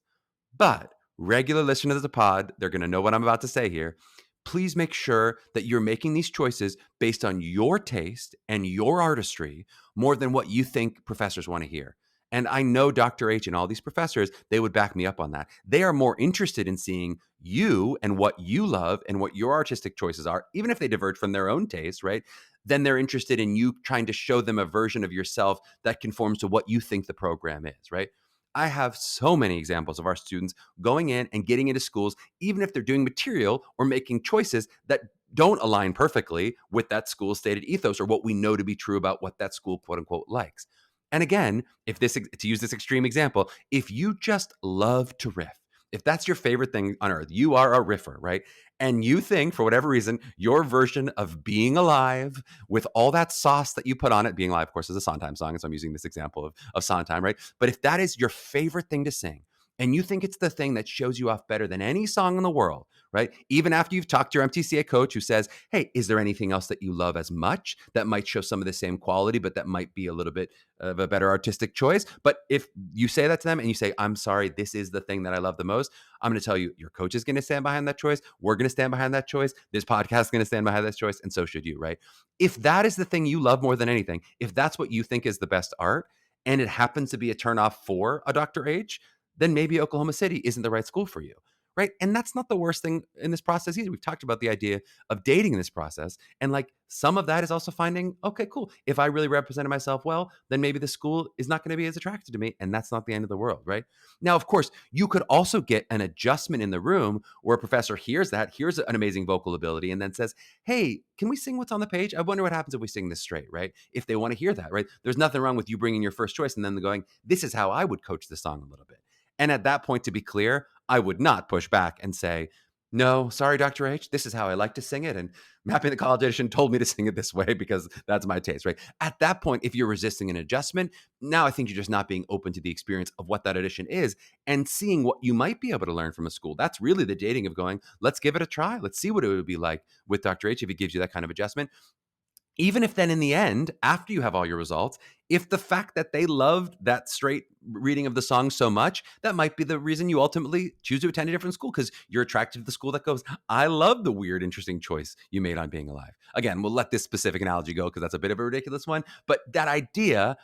But regular listeners of the pod, they're going to know what I'm about to say here. please make sure that you're making these choices based on your taste and your artistry more than what you think professors want to hear. And I know Dr. H and all these professors, they would back me up on that. They are more interested in seeing you and what you love and what your artistic choices are, even if they diverge from their own taste, right? Then they're interested in you trying to show them a version of yourself that conforms to what you think the program is, right? I have so many examples of our students going in and getting into schools, even if they're doing material or making choices that don't align perfectly with that school's stated ethos or what we know to be true about what that school, quote unquote, likes. And again, if this, to use this extreme example, if you just love to riff, if that's your favorite thing on earth, you are a riffer, right? And you think, for whatever reason, your version of being alive with all that sauce that you put on it, being alive, of course, is a Sondheim song. And so I'm using this example of Sondheim, right? But if that is your favorite thing to sing, and you think it's the thing that shows you off better than any song in the world, right? Even after you've talked to your MTCA coach who says, hey, is there anything else that you love as much that might show some of the same quality, but that might be a little bit of a better artistic choice? But if you say that to them and you say, I'm sorry, this is the thing that I love the most, I'm going to tell you, your coach is going to stand behind that choice. We're going to stand behind that choice. This podcast is going to stand behind that choice. And so should you, right? If that is the thing you love more than anything, if that's what you think is the best art, and it happens to be a turnoff for a Dr. H, then maybe Oklahoma City isn't the right school for you, right? And that's not the worst thing in this process either. We've talked about the idea of dating in this process. And like some of that is also finding, okay, cool. If I really represented myself well, then maybe the school is not going to be as attractive to me. And that's not the end of the world, right? Now, of course, you could also get an adjustment in the room where a professor hears that, hears an amazing vocal ability, and then says, hey, can we sing what's on the page? I wonder what happens if we sing this straight, right? If they want to hear that, right? There's nothing wrong with you bringing your first choice and then going, this is how I would coach the song a little bit. And at that point, to be clear, I would not push back and say, no, sorry, Dr. H, this is how I like to sing it. And Mapping the College Audition told me to sing it this way because that's my taste, right? At that point, if you're resisting an adjustment, now I think you're just not being open to the experience of what that audition is and seeing what you might be able to learn from a school. That's really the dating of going, let's give it a try. Let's see what it would be like with Dr. H if he gives you that kind of adjustment. Even if then in the end, after you have all your results, if the fact that they loved that straight reading of the song so much, that might be the reason you ultimately choose to attend a different school because you're attracted to the school that goes, I love the weird, interesting choice you made on Being Alive. Again, we'll let this specific analogy go because that's a bit of a ridiculous one. But that idea,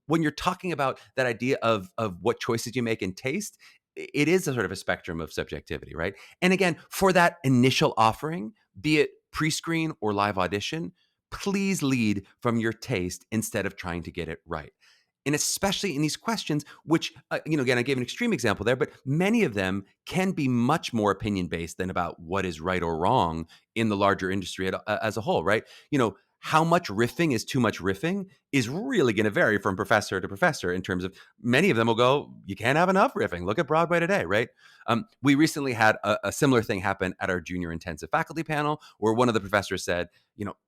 when you're talking about that idea of what choices you make in taste, it is a sort of a spectrum of subjectivity, right? And again, for that initial offering, be it pre-screen or live audition, please lead from your taste instead of trying to get it right. And especially in these questions, which, again, I gave an extreme example there, but many of them can be much more opinion based than about what is right or wrong in the larger industry as a whole, right? How much riffing is too much riffing is really going to vary from professor to professor in terms of many of them will go, you can't have enough riffing. Look at Broadway today, right? We recently had a similar thing happen at our junior intensive faculty panel where one of the professors said,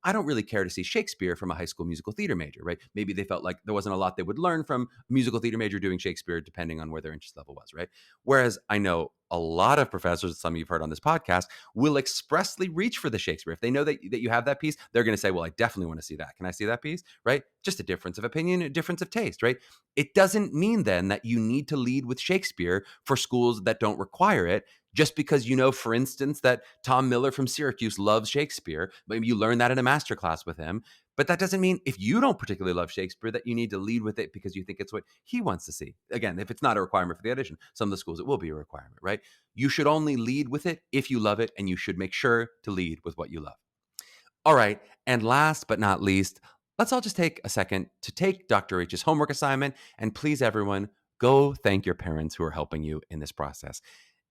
I don't really care to see Shakespeare from a high school musical theater major, right? Maybe they felt like there wasn't a lot they would learn from a musical theater major doing Shakespeare, depending on where their interest level was, right? Whereas I know a lot of professors, some you've heard on this podcast, will expressly reach for the Shakespeare. If they know that you have that piece, they're going to say, well, I definitely want to see that. Can I see that piece, right? Just a difference of opinion, a difference of taste, right? It doesn't mean then that you need to lead with Shakespeare for schools that don't require it. Just because for instance, that Tom Miller from Syracuse loves Shakespeare, maybe you learn that in a master class with him. But that doesn't mean if you don't particularly love Shakespeare that you need to lead with it because you think it's what he wants to see. Again, if it's not a requirement for the audition, some of the schools it will be a requirement, right? You should only lead with it if you love it, and you should make sure to lead with what you love. All right, and last but not least, let's all just take a second to take Dr. H's homework assignment, and please, everyone, go thank your parents who are helping you in this process.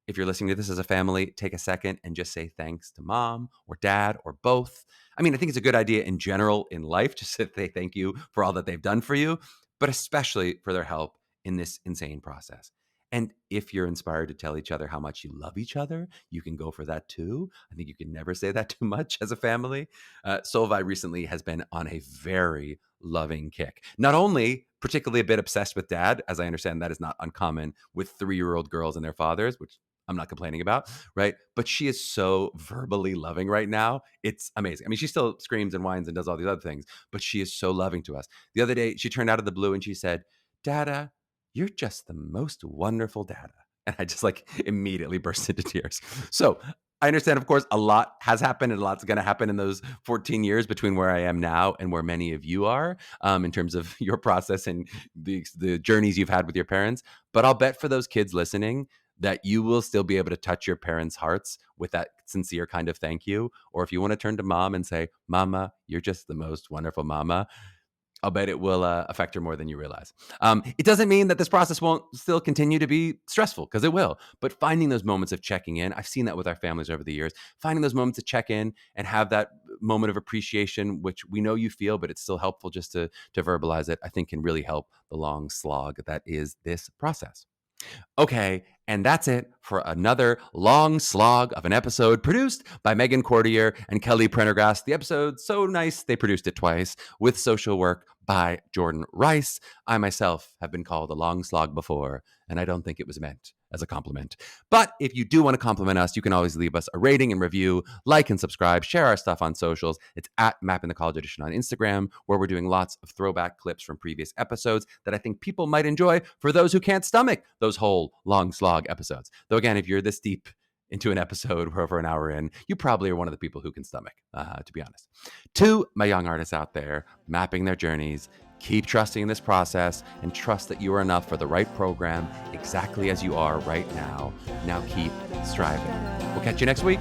If you're listening to this as a family, take a second and just say thanks to mom or dad or both. I mean, I think it's a good idea in general in life, just to say thank you for all that they've done for you, but especially for their help in this insane process. And if you're inspired to tell each other how much you love each other, you can go for that too. I think you can never say that too much as a family. Solvay recently has been on a very loving kick. Not only particularly a bit obsessed with dad, as I understand that is not uncommon with 3-year-old girls and their fathers, which I'm not complaining about, right? But she is so verbally loving right now. It's amazing. I mean, she still screams and whines and does all these other things, but she is so loving to us. The other day, she turned out of the blue and she said, Dada, you're just the most wonderful dada. And I just immediately burst into tears. So I understand, of course, a lot has happened and a lot's going to happen in those 14 years between where I am now and where many of you are, in terms of your process and the journeys you've had with your parents. But I'll bet for those kids listening that you will still be able to touch your parents' hearts with that sincere kind of thank you. Or if you want to turn to mom and say, Mama, you're just the most wonderful mama, I'll bet it will affect her more than you realize. It doesn't mean that this process won't still continue to be stressful, because it will. But finding those moments of checking in, I've seen that with our families over the years, finding those moments to check in and have that moment of appreciation, which we know you feel, but it's still helpful just to verbalize it, I think can really help the long slog that is this process. Okay, and that's it for another long slog of an episode produced by Meghan Cordier and Kelly Prendergast. The episode so nice they produced it twice, with social work by Jordan Rice. I myself have been called a long slog before, and I don't think it was meant as a compliment. But if you do want to compliment us, you can always leave us a rating and review, like and subscribe, share our stuff on socials. It's at Mapping the College Audition on Instagram, where we're doing lots of throwback clips from previous episodes that I think people might enjoy for those who can't stomach those whole long slog episodes. Though again, if you're this deep into an episode, we're over an hour in, you probably are one of the people who can stomach, to be honest. To my young artists out there mapping their journeys, keep trusting in this process and trust that you are enough for the right program exactly as you are right now. Now keep striving. We'll catch you next week.